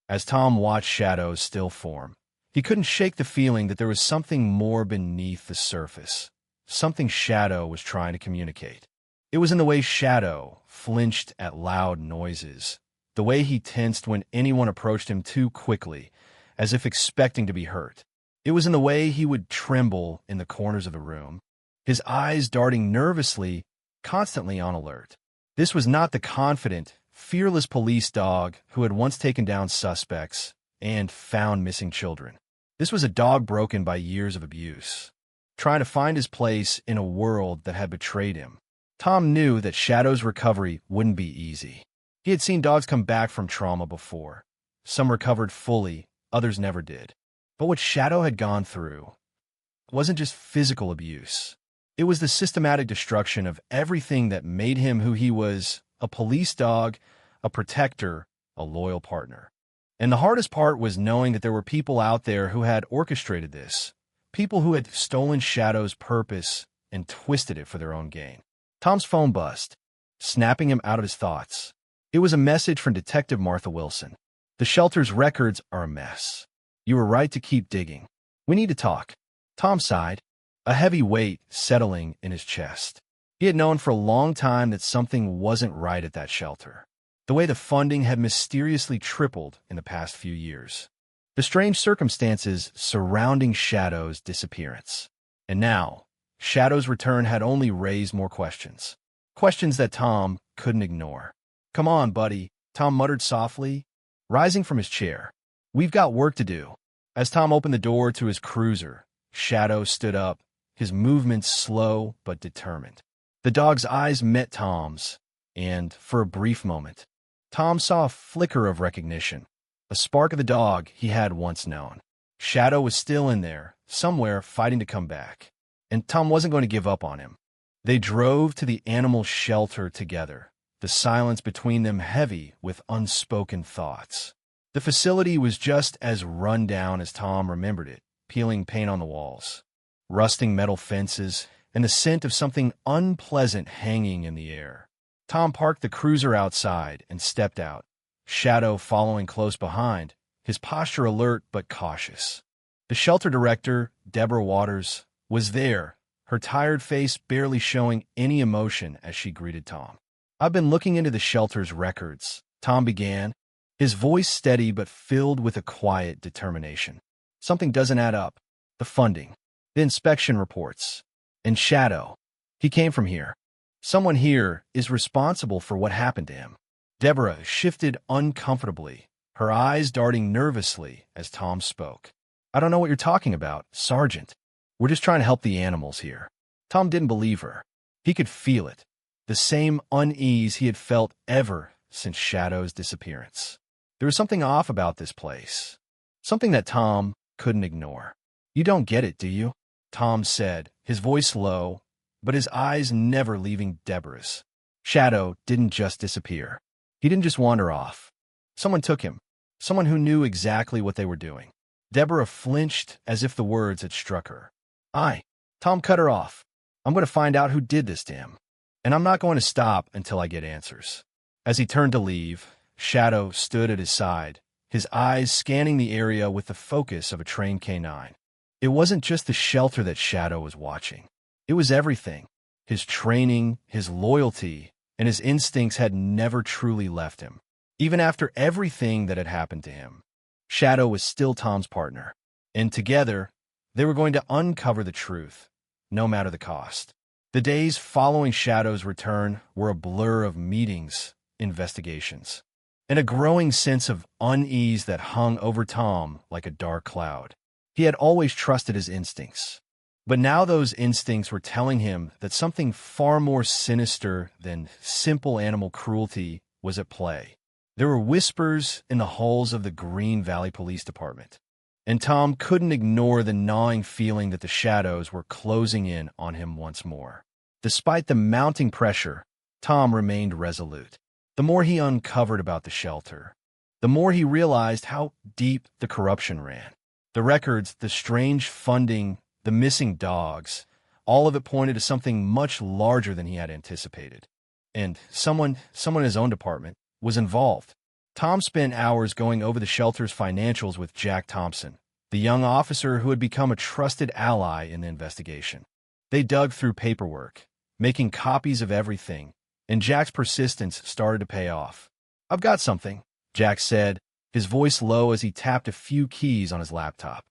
Speaker 1: as Tom watched Shadow's still form, he couldn't shake the feeling that there was something more beneath the surface, something Shadow was trying to communicate. It was in the way Shadow flinched at loud noises, the way he tensed when anyone approached him too quickly, as if expecting to be hurt. It was in the way he would tremble in the corners of the room, his eyes darting nervously, constantly on alert. This was not the confident, fearless police dog who had once taken down suspects and found missing children. This was a dog broken by years of abuse, trying to find his place in a world that had betrayed him. Tom knew that Shadow's recovery wouldn't be easy. He had seen dogs come back from trauma before. Some recovered fully, others never did. But what Shadow had gone through wasn't just physical abuse. It was the systematic destruction of everything that made him who he was: a police dog, a protector, a loyal partner. And the hardest part was knowing that there were people out there who had orchestrated this, people who had stolen Shadow's purpose and twisted it for their own gain. Tom's phone buzzed, snapping him out of his thoughts. It was a message from Detective Martha Wilson. "The shelter's records are a mess. You were right to keep digging. We need to talk." Tom sighed, a heavy weight settling in his chest. He had known for a long time that something wasn't right at that shelter. The way the funding had mysteriously tripled in the past few years. The strange circumstances surrounding Shadow's disappearance. And now, Shadow's return had only raised more questions. Questions that Tom couldn't ignore. "Come on, buddy," Tom muttered softly, rising from his chair. "We've got work to do." As Tom opened the door to his cruiser, Shadow stood up, his movements slow but determined. The dog's eyes met Tom's, and, for a brief moment, Tom saw a flicker of recognition, a spark of the dog he had once known. Shadow was still in there, somewhere fighting to come back, and Tom wasn't going to give up on him. They drove to the animal shelter together, the silence between them heavy with unspoken thoughts. The facility was just as run down as Tom remembered it, peeling paint on the walls, rusting metal fences, and the scent of something unpleasant hanging in the air. Tom parked the cruiser outside and stepped out, Shadow following close behind, his posture alert but cautious. The shelter director, Deborah Waters, was there, her tired face barely showing any emotion as she greeted Tom. "I've been looking into the shelter's records," Tom began, his voice steady but filled with a quiet determination. "Something doesn't add up. The funding, the inspection reports, and Shadow. He came from here. Someone here is responsible for what happened to him." Deborah shifted uncomfortably, her eyes darting nervously as Tom spoke. "I don't know what you're talking about, Sergeant. We're just trying to help the animals here. Tom didn't believe her. He could feel it. The same unease he had felt ever since Shadow's disappearance. There was something off about this place. Something that Tom couldn't ignore. You don't get it, do you? Tom said, his voice low, but his eyes never leaving Deborah's. Shadow didn't just disappear. He didn't just wander off. Someone took him. Someone who knew exactly what they were doing. Deborah flinched as if the words had struck her. Tom cut her off. I'm going to find out who did this to him. And I'm not going to stop until I get answers. As he turned to leave, Shadow stood at his side, his eyes scanning the area with the focus of a trained canine. It wasn't just the shelter that Shadow was watching. It was everything. His training, his loyalty, and his instincts had never truly left him. Even after everything that had happened to him, Shadow was still Tom's partner. And together, they were going to uncover the truth, no matter the cost. The days following Shadow's return were a blur of meetings, investigations, and a growing sense of unease that hung over Tom like a dark cloud. He had always trusted his instincts, but now those instincts were telling him that something far more sinister than simple animal cruelty was at play. There were whispers in the halls of the Green Valley Police Department, and Tom couldn't ignore the gnawing feeling that the shadows were closing in on him once more. Despite the mounting pressure, Tom remained resolute. The more he uncovered about the shelter, the more he realized how deep the corruption ran. The records, the strange funding, the missing dogs, all of it pointed to something much larger than he had anticipated. And someone in his own department was involved. Tom spent hours going over the shelter's financials with Jack Thompson, the young officer who had become a trusted ally in the investigation. They dug through paperwork, making copies of everything, and Jack's persistence started to pay off. "I've got something," Jack said, his voice low as he tapped a few keys on his laptop.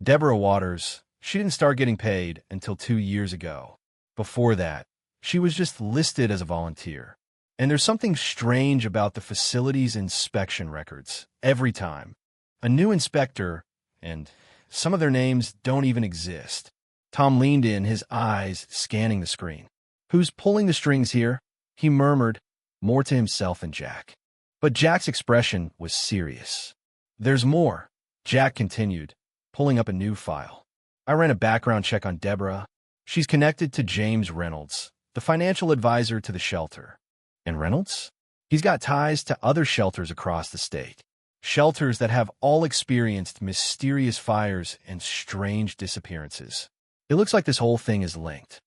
Speaker 1: Deborah Waters, she didn't start getting paid until 2 years ago. Before that, she was just listed as a volunteer. And there's something strange about the facility's inspection records. Every time, a new inspector, and some of their names don't even exist. Tom leaned in, his eyes scanning the screen. "Who's pulling the strings here?" he murmured, more to himself than Jack. But Jack's expression was serious. "There's more," Jack continued, pulling up a new file. "I ran a background check on Deborah. She's connected to James Reynolds, the financial advisor to the shelter." "And Reynolds? He's got ties to other shelters across the state. Shelters that have all experienced mysterious fires and strange disappearances. It looks like this whole thing is linked."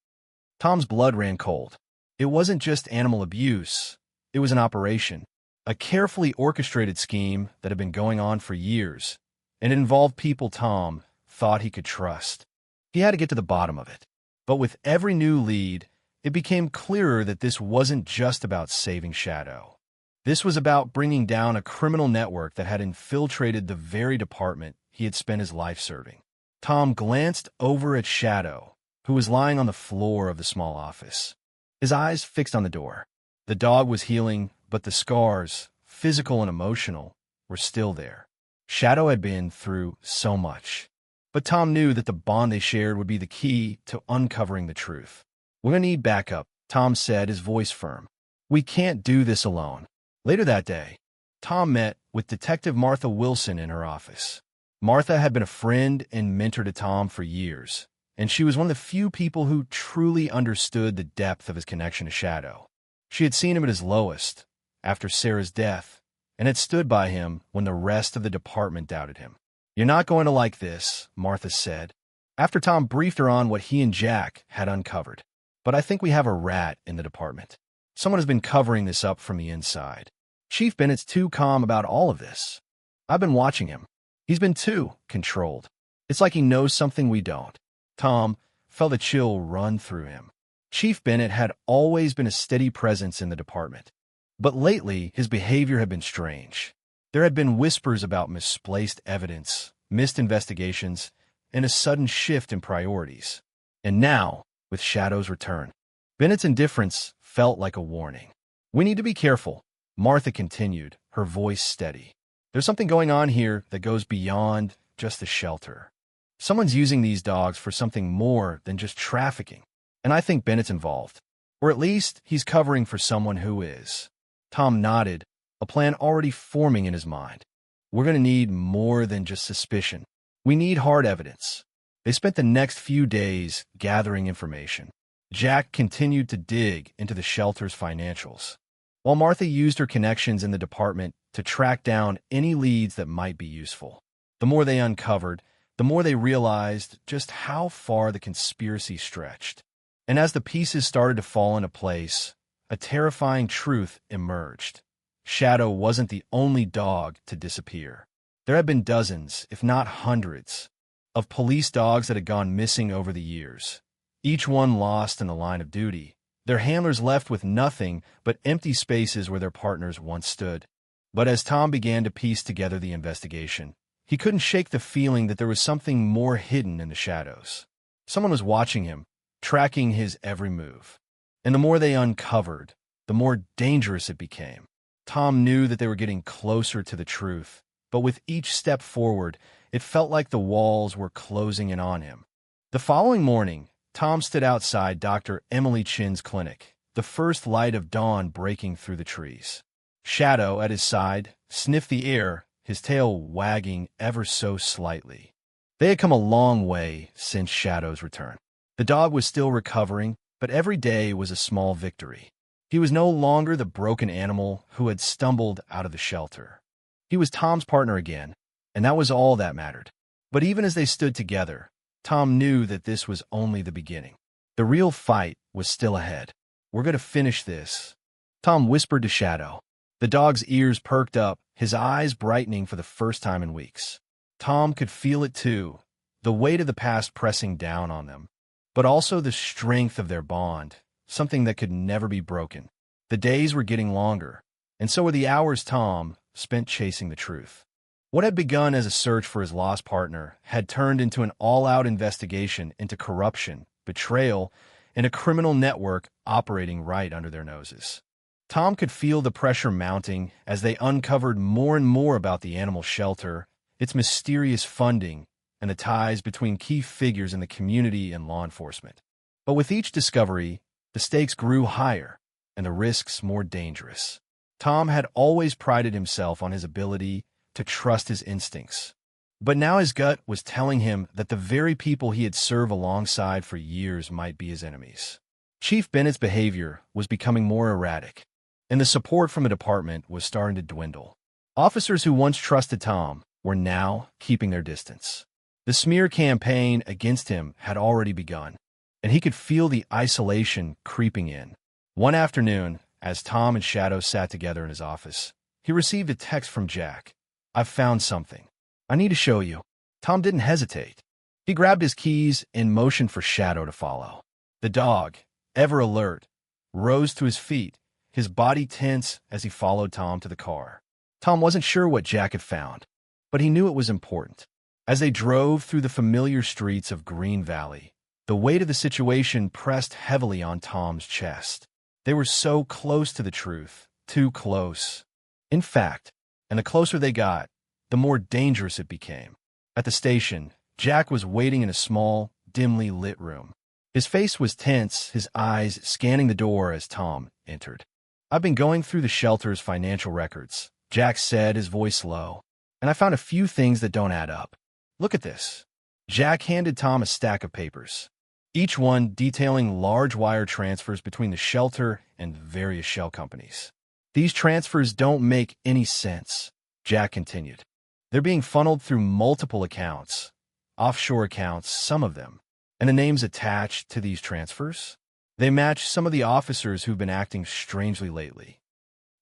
Speaker 1: Tom's blood ran cold. It wasn't just animal abuse. It was an operation, a carefully orchestrated scheme that had been going on for years, and it involved people Tom thought he could trust. He had to get to the bottom of it. But with every new lead, it became clearer that this wasn't just about saving Shadow. This was about bringing down a criminal network that had infiltrated the very department he had spent his life serving. Tom glanced over at Shadow, who was lying on the floor of the small office, his eyes fixed on the door. The dog was healing, but the scars, physical and emotional, were still there. Shadow had been through so much. But Tom knew that the bond they shared would be the key to uncovering the truth. "We're going to need backup," Tom said, his voice firm. "We can't do this alone." Later that day, Tom met with Detective Martha Wilson in her office. Martha had been a friend and mentor to Tom for years, and she was one of the few people who truly understood the depth of his connection to Shadow. She had seen him at his lowest, after Sarah's death, and had stood by him when the rest of the department doubted him. "You're not going to like this," Martha said, after Tom briefed her on what he and Jack had uncovered. "But I think we have a rat in the department. Someone has been covering this up from the inside. Chief Bennett's too calm about all of this. I've been watching him. He's been too controlled. It's like he knows something we don't." Tom felt a chill run through him. Chief Bennett had always been a steady presence in the department, but lately his behavior had been strange. There had been whispers about misplaced evidence, missed investigations, and a sudden shift in priorities. And now, with Shadow's return, Bennett's indifference felt like a warning. "We need to be careful," Martha continued, her voice steady. "There's something going on here that goes beyond just the shelter. Someone's using these dogs for something more than just trafficking. And I think Bennett's involved. Or at least he's covering for someone who is. Tom nodded, a plan already forming in his mind. We're going to need more than just suspicion. We need hard evidence. They spent the next few days gathering information. Jack continued to dig into the shelter's financials, while Martha used her connections in the department to track down any leads that might be useful. The more they uncovered, the more they realized just how far the conspiracy stretched. And as the pieces started to fall into place, a terrifying truth emerged. Shadow wasn't the only dog to disappear. There had been dozens, if not hundreds, of police dogs that had gone missing over the years, each one lost in the line of duty, their handlers left with nothing but empty spaces where their partners once stood. But as Tom began to piece together the investigation, he couldn't shake the feeling that there was something more hidden in the shadows. Someone was watching him, tracking his every move. And the more they uncovered, the more dangerous it became. Tom knew that they were getting closer to the truth, but with each step forward, it felt like the walls were closing in on him. The following morning, Tom stood outside Dr. Emily Chin's clinic, the first light of dawn breaking through the trees. Shadow, at his side, sniffed the air, his tail wagging ever so slightly. They had come a long way since Shadow's return. The dog was still recovering, but every day was a small victory. He was no longer the broken animal who had stumbled out of the shelter. He was Tom's partner again, and that was all that mattered. But even as they stood together, Tom knew that this was only the beginning. The real fight was still ahead. We're going to finish this, Tom whispered to Shadow. The dog's ears perked up, his eyes brightening for the first time in weeks. Tom could feel it too, the weight of the past pressing down on them, but also the strength of their bond, something that could never be broken. The days were getting longer, and so were the hours Tom spent chasing the truth. What had begun as a search for his lost partner had turned into an all-out investigation into corruption, betrayal, and a criminal network operating right under their noses. Tom could feel the pressure mounting as they uncovered more and more about the animal shelter, its mysterious funding, and the ties between key figures in the community and law enforcement. But with each discovery, the stakes grew higher and the risks more dangerous. Tom had always prided himself on his ability to trust his instincts. But now his gut was telling him that the very people he had served alongside for years might be his enemies. Chief Bennett's behavior was becoming more erratic, and the support from the department was starting to dwindle. Officers who once trusted Tom were now keeping their distance. The smear campaign against him had already begun, and he could feel the isolation creeping in. One afternoon, as Tom and Shadow sat together in his office, he received a text from Jack. "I've found something. I need to show you." Tom didn't hesitate. He grabbed his keys and motioned for Shadow to follow. The dog, ever alert, rose to his feet, his body tense as he followed Tom to the car. Tom wasn't sure what Jack had found, but he knew it was important. As they drove through the familiar streets of Green Valley, the weight of the situation pressed heavily on Tom's chest. They were so close to the truth, too close. In fact, and the closer they got, the more dangerous it became. At the station, Jack was waiting in a small, dimly lit room. His face was tense, his eyes scanning the door as Tom entered. "I've been going through the shelter's financial records," Jack said, his voice low, "and I found a few things that don't add up. Look at this." Jack handed Tom a stack of papers, each one detailing large wire transfers between the shelter and various shell companies. "These transfers don't make any sense," Jack continued. "They're being funneled through multiple accounts, offshore accounts, some of them. And the names attached to these transfers? They match some of the officers who've been acting strangely lately."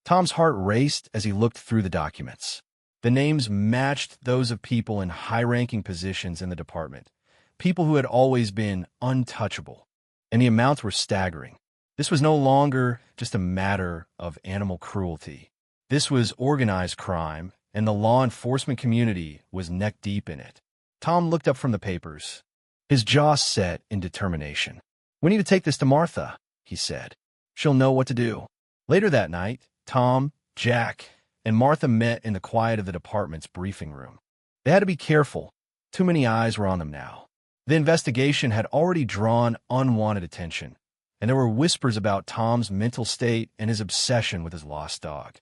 Speaker 1: Tom's heart raced as he looked through the documents. The names matched those of people in high-ranking positions in the department, people who had always been untouchable, and the amounts were staggering. This was no longer just a matter of animal cruelty. This was organized crime, and the law enforcement community was neck-deep in it. Tom looked up from the papers, his jaw set in determination. "We need to take this to Martha," he said. "She'll know what to do." Later that night, Tom, Jack, and Martha met in the quiet of the department's briefing room. They had to be careful. Too many eyes were on them now. The investigation had already drawn unwanted attention, and there were whispers about Tom's mental state and his obsession with his lost dog.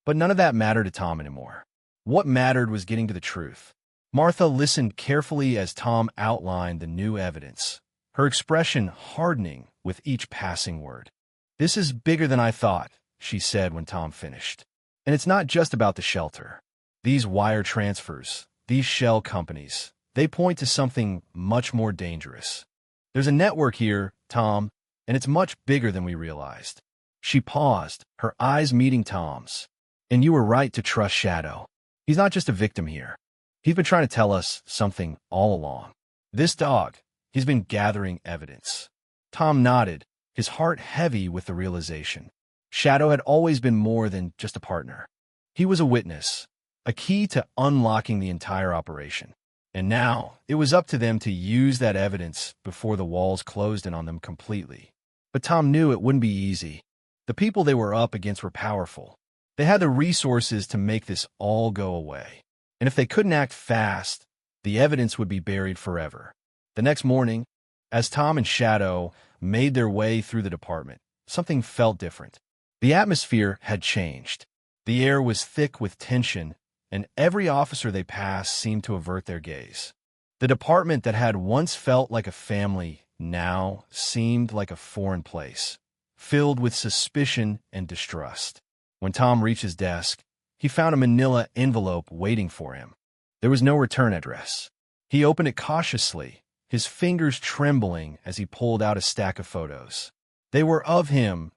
Speaker 1: But none of that mattered to Tom anymore. What mattered was getting to the truth. Martha listened carefully as Tom outlined the new evidence, her expression hardening with each passing word. "This is bigger than I thought," she said when Tom finished. "And it's not just about the shelter. These wire transfers, these shell companies, they point to something much more dangerous. There's a network here, Tom, and it's much bigger than we realized." She paused, her eyes meeting Tom's. "And you were right to trust Shadow. He's not just a victim here. He's been trying to tell us something all along. This dog, he's been gathering evidence." Tom nodded, his heart heavy with the realization. Shadow had always been more than just a partner. He was a witness, a key to unlocking the entire operation. And now, it was up to them to use that evidence before the walls closed in on them completely. But Tom knew it wouldn't be easy. The people they were up against were powerful. They had the resources to make this all go away. And if they couldn't act fast, the evidence would be buried forever. The next morning, as Tom and Shadow made their way through the department, something felt different. The atmosphere had changed. The air was thick with tension, and every officer they passed seemed to avert their gaze. The department that had once felt like a family now seemed like a foreign place, filled with suspicion and distrust. When Tom reached his desk, he found a manila envelope waiting for him. There was no return address. He opened it cautiously, his fingers trembling as he pulled out a stack of photos. They were of him,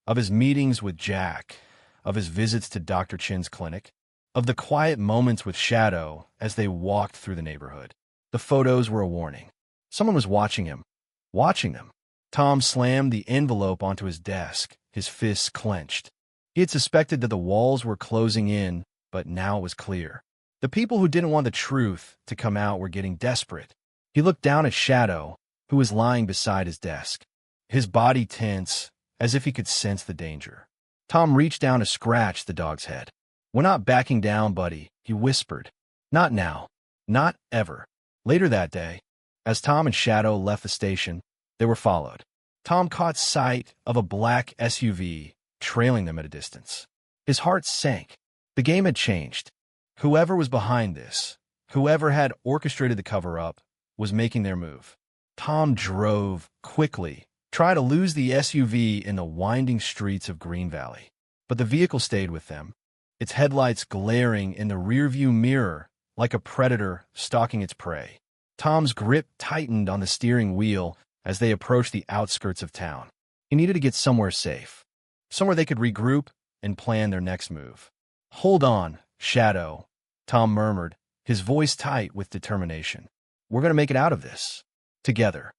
Speaker 1: of his meetings with Jack, of his visits to Dr. Chin's clinic, of the quiet moments with Shadow as they walked through the neighborhood. The photos were a warning. Someone was watching him, watching them. Tom slammed the envelope onto his desk, his fists clenched. He had suspected that the walls were closing in, but now it was clear. The people who didn't want the truth to come out were getting desperate. He looked down at Shadow, who was lying beside his desk, his body tense, as if he could sense the danger. Tom reached down to scratch the dog's head. "We're not backing down, buddy," he whispered. "Not now. Not ever." Later that day, as Tom and Shadow left the station, they were followed. Tom caught sight of a black SUV trailing them at a distance. His heart sank. The game had changed. Whoever was behind this, whoever had orchestrated the cover-up, was making their move. Tom drove quickly, trying to lose the SUV in the winding streets of Green Valley. But the vehicle stayed with them, its headlights glaring in the rearview mirror like a predator stalking its prey. Tom's grip tightened on the steering wheel as they approached the outskirts of town. He needed to get somewhere safe, somewhere they could regroup and plan their next move. "Hold on, Shadow," Tom murmured, his voice tight with determination. "We're going to make it out of this. Together."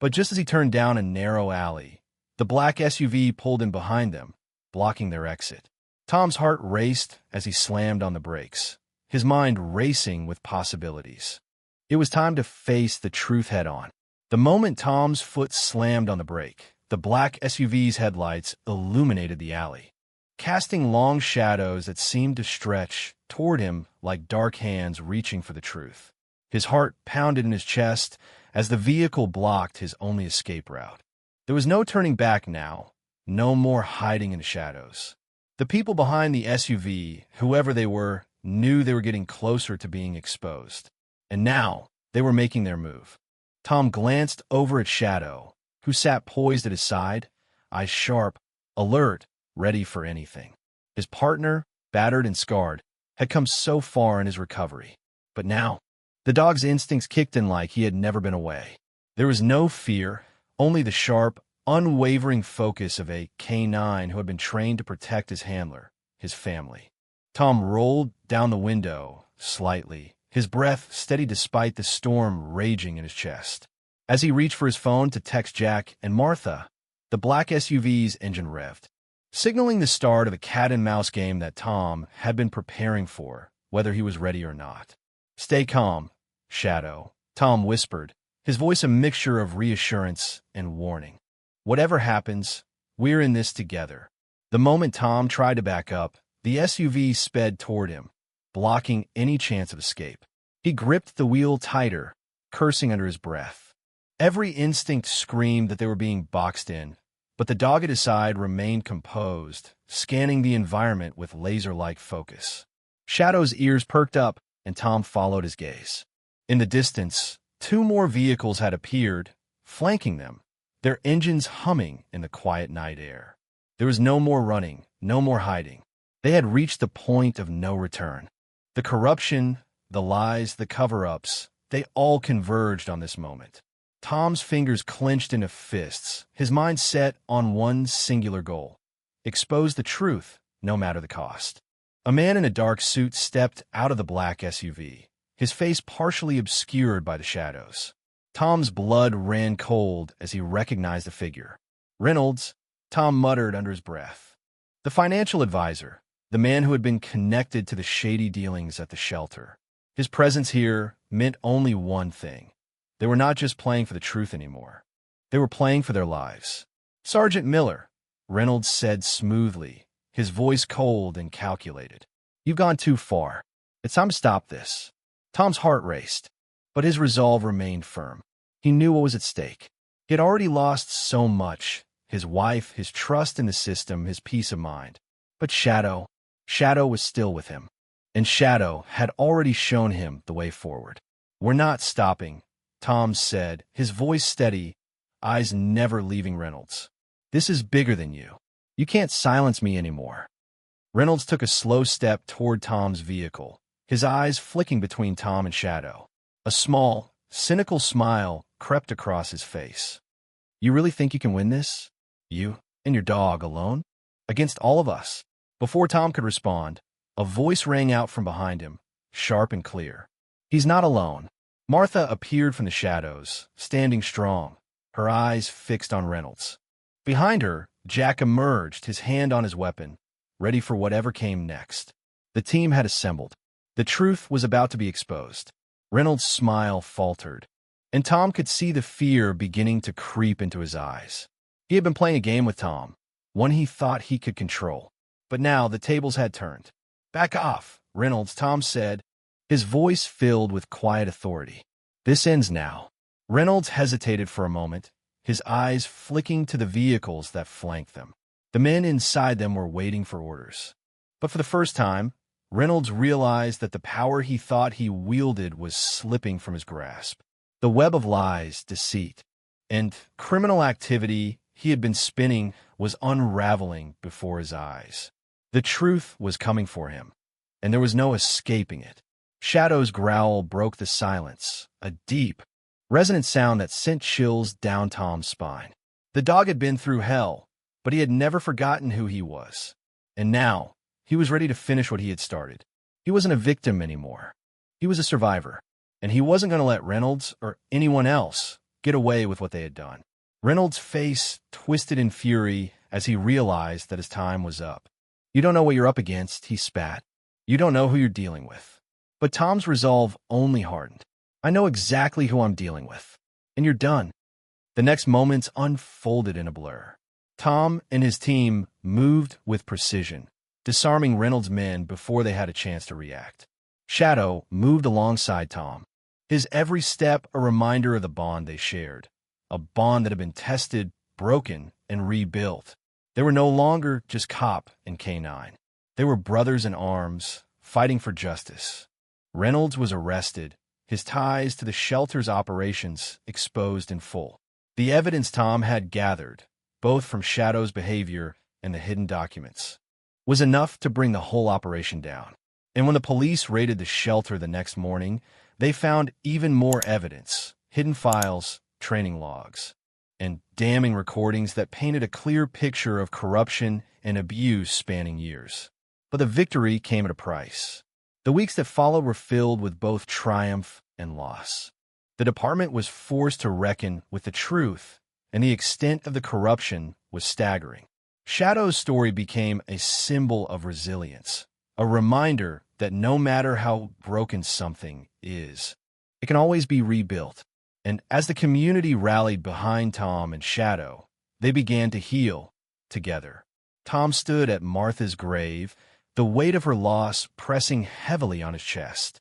Speaker 1: But just as he turned down a narrow alley, the black SUV pulled in behind them, blocking their exit. Tom's heart raced as he slammed on the brakes, his mind racing with possibilities. It was time to face the truth head-on. The moment Tom's foot slammed on the brake, the black SUV's headlights illuminated the alley, casting long shadows that seemed to stretch toward him like dark hands reaching for the truth. His heart pounded in his chest as the vehicle blocked his only escape route. There was no turning back now, no more hiding in the shadows. The people behind the SUV, whoever they were, knew they were getting closer to being exposed. And now, they were making their move. Tom glanced over at Shadow, who sat poised at his side, eyes sharp, alert, ready for anything. His partner, battered and scarred, had come so far in his recovery. But now, the dog's instincts kicked in like he had never been away. There was no fear, only the sharp, unwavering focus of a canine who had been trained to protect his handler, his family. Tom rolled down the window slightly, his breath steady despite the storm raging in his chest. As he reached for his phone to text Jack and Martha, the black SUV's engine revved, signaling the start of a cat-and-mouse game that Tom had been preparing for, whether he was ready or not. "Stay calm, Shadow," Tom whispered, his voice a mixture of reassurance and warning. "Whatever happens, we're in this together." The moment Tom tried to back up, the SUV sped toward him, blocking any chance of escape. He gripped the wheel tighter, cursing under his breath. Every instinct screamed that they were being boxed in, but the dog at his side remained composed, scanning the environment with laser-like focus. Shadow's ears perked up, and Tom followed his gaze. In the distance, two more vehicles had appeared, flanking them, their engines humming in the quiet night air. There was no more running, no more hiding. They had reached the point of no return. The corruption, the lies, the cover-ups, they all converged on this moment. Tom's fingers clenched into fists, his mind set on one singular goal: expose the truth, no matter the cost. A man in a dark suit stepped out of the black SUV, his face partially obscured by the shadows. Tom's blood ran cold as he recognized the figure. Reynolds, Tom muttered under his breath. The financial advisor, the man who had been connected to the shady dealings at the shelter. His presence here meant only one thing. They were not just playing for the truth anymore. They were playing for their lives. "Sergeant Miller," Reynolds said smoothly, his voice cold and calculated. "You've gone too far. It's time to stop this." Tom's heart raced, but his resolve remained firm. He knew what was at stake. He had already lost so much: his wife, his trust in the system, his peace of mind. But Shadow was still with him. And Shadow had already shown him the way forward. "We're not stopping," Tom said, his voice steady, eyes never leaving Reynolds. "This is bigger than you. You can't silence me anymore." Reynolds took a slow step toward Tom's vehicle, his eyes flicking between Tom and Shadow. A small, cynical smile crept across his face. "You really think you can win this? You and your dog alone? Against all of us?" Before Tom could respond, a voice rang out from behind him, sharp and clear. "He's not alone." Martha appeared from the shadows, standing strong, her eyes fixed on Reynolds. Behind her, Jack emerged, his hand on his weapon, ready for whatever came next. The team had assembled. The truth was about to be exposed. Reynolds' smile faltered, and Tom could see the fear beginning to creep into his eyes. He had been playing a game with Tom, one he thought he could control. But now the tables had turned. "Back off, Reynolds," Tom said, his voice filled with quiet authority. "This ends now." Reynolds hesitated for a moment, his eyes flicking to the vehicles that flanked them. The men inside them were waiting for orders. But for the first time, Reynolds realized that the power he thought he wielded was slipping from his grasp. The web of lies, deceit, and criminal activity he had been spinning was unraveling before his eyes. The truth was coming for him, and there was no escaping it. Shadow's growl broke the silence, a deep, resonant sound that sent chills down Tom's spine. The dog had been through hell, but he had never forgotten who he was. And now, he was ready to finish what he had started. He wasn't a victim anymore. He was a survivor, and he wasn't going to let Reynolds or anyone else get away with what they had done. Reynolds' face twisted in fury as he realized that his time was up. "You don't know what you're up against," he spat. "You don't know who you're dealing with." But Tom's resolve only hardened. "I know exactly who I'm dealing with, and you're done." The next moments unfolded in a blur. Tom and his team moved with precision, disarming Reynolds' men before they had a chance to react. Shadow moved alongside Tom, his every step a reminder of the bond they shared, a bond that had been tested, broken, and rebuilt. They were no longer just cop and canine. They were brothers in arms, fighting for justice. Reynolds was arrested, his ties to the shelter's operations exposed in full. The evidence Tom had gathered, both from Shadow's behavior and the hidden documents, was enough to bring the whole operation down. And when the police raided the shelter the next morning, they found even more evidence: hidden files, training logs, and damning recordings that painted a clear picture of corruption and abuse spanning years. But the victory came at a price. The weeks that followed were filled with both triumph and loss. The department was forced to reckon with the truth, and the extent of the corruption was staggering. Shadow's story became a symbol of resilience, a reminder that no matter how broken something is, it can always be rebuilt. And as the community rallied behind Tom and Shadow, they began to heal together. Tom stood at Martha's grave, the weight of her loss pressing heavily on his chest.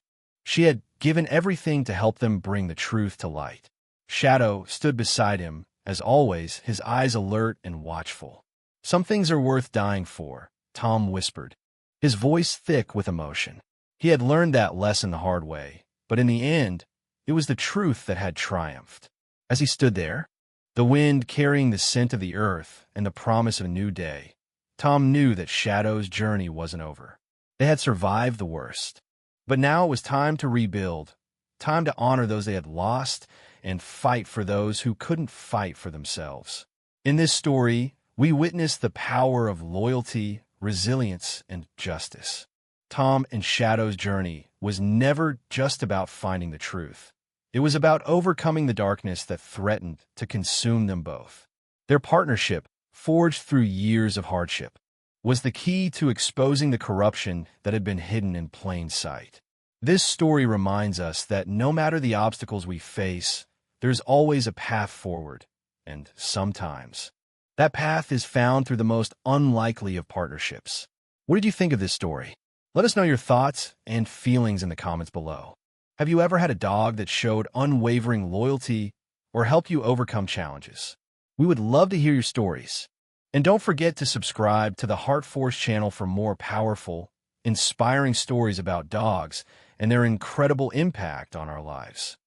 Speaker 1: She had given everything to help them bring the truth to light. Shadow stood beside him, as always, his eyes alert and watchful. "Some things are worth dying for," Tom whispered, his voice thick with emotion. He had learned that lesson the hard way, but in the end, it was the truth that had triumphed. As he stood there, the wind carrying the scent of the earth and the promise of a new day, Tom knew that Shadow's journey wasn't over. They had survived the worst. But now it was time to rebuild, time to honor those they had lost and fight for those who couldn't fight for themselves. In this story, we witness the power of loyalty, resilience, and justice. Tom and Shadow's journey was never just about finding the truth. It was about overcoming the darkness that threatened to consume them both. Their partnership, forged through years of hardship, was the key to exposing the corruption that had been hidden in plain sight. This story reminds us that no matter the obstacles we face, there's always a path forward, and sometimes that path is found through the most unlikely of partnerships. What did you think of this story? Let us know your thoughts and feelings in the comments below. Have you ever had a dog that showed unwavering loyalty or helped you overcome challenges? We would love to hear your stories. And don't forget to subscribe to the Heart Force channel for more powerful, inspiring stories about dogs and their incredible impact on our lives.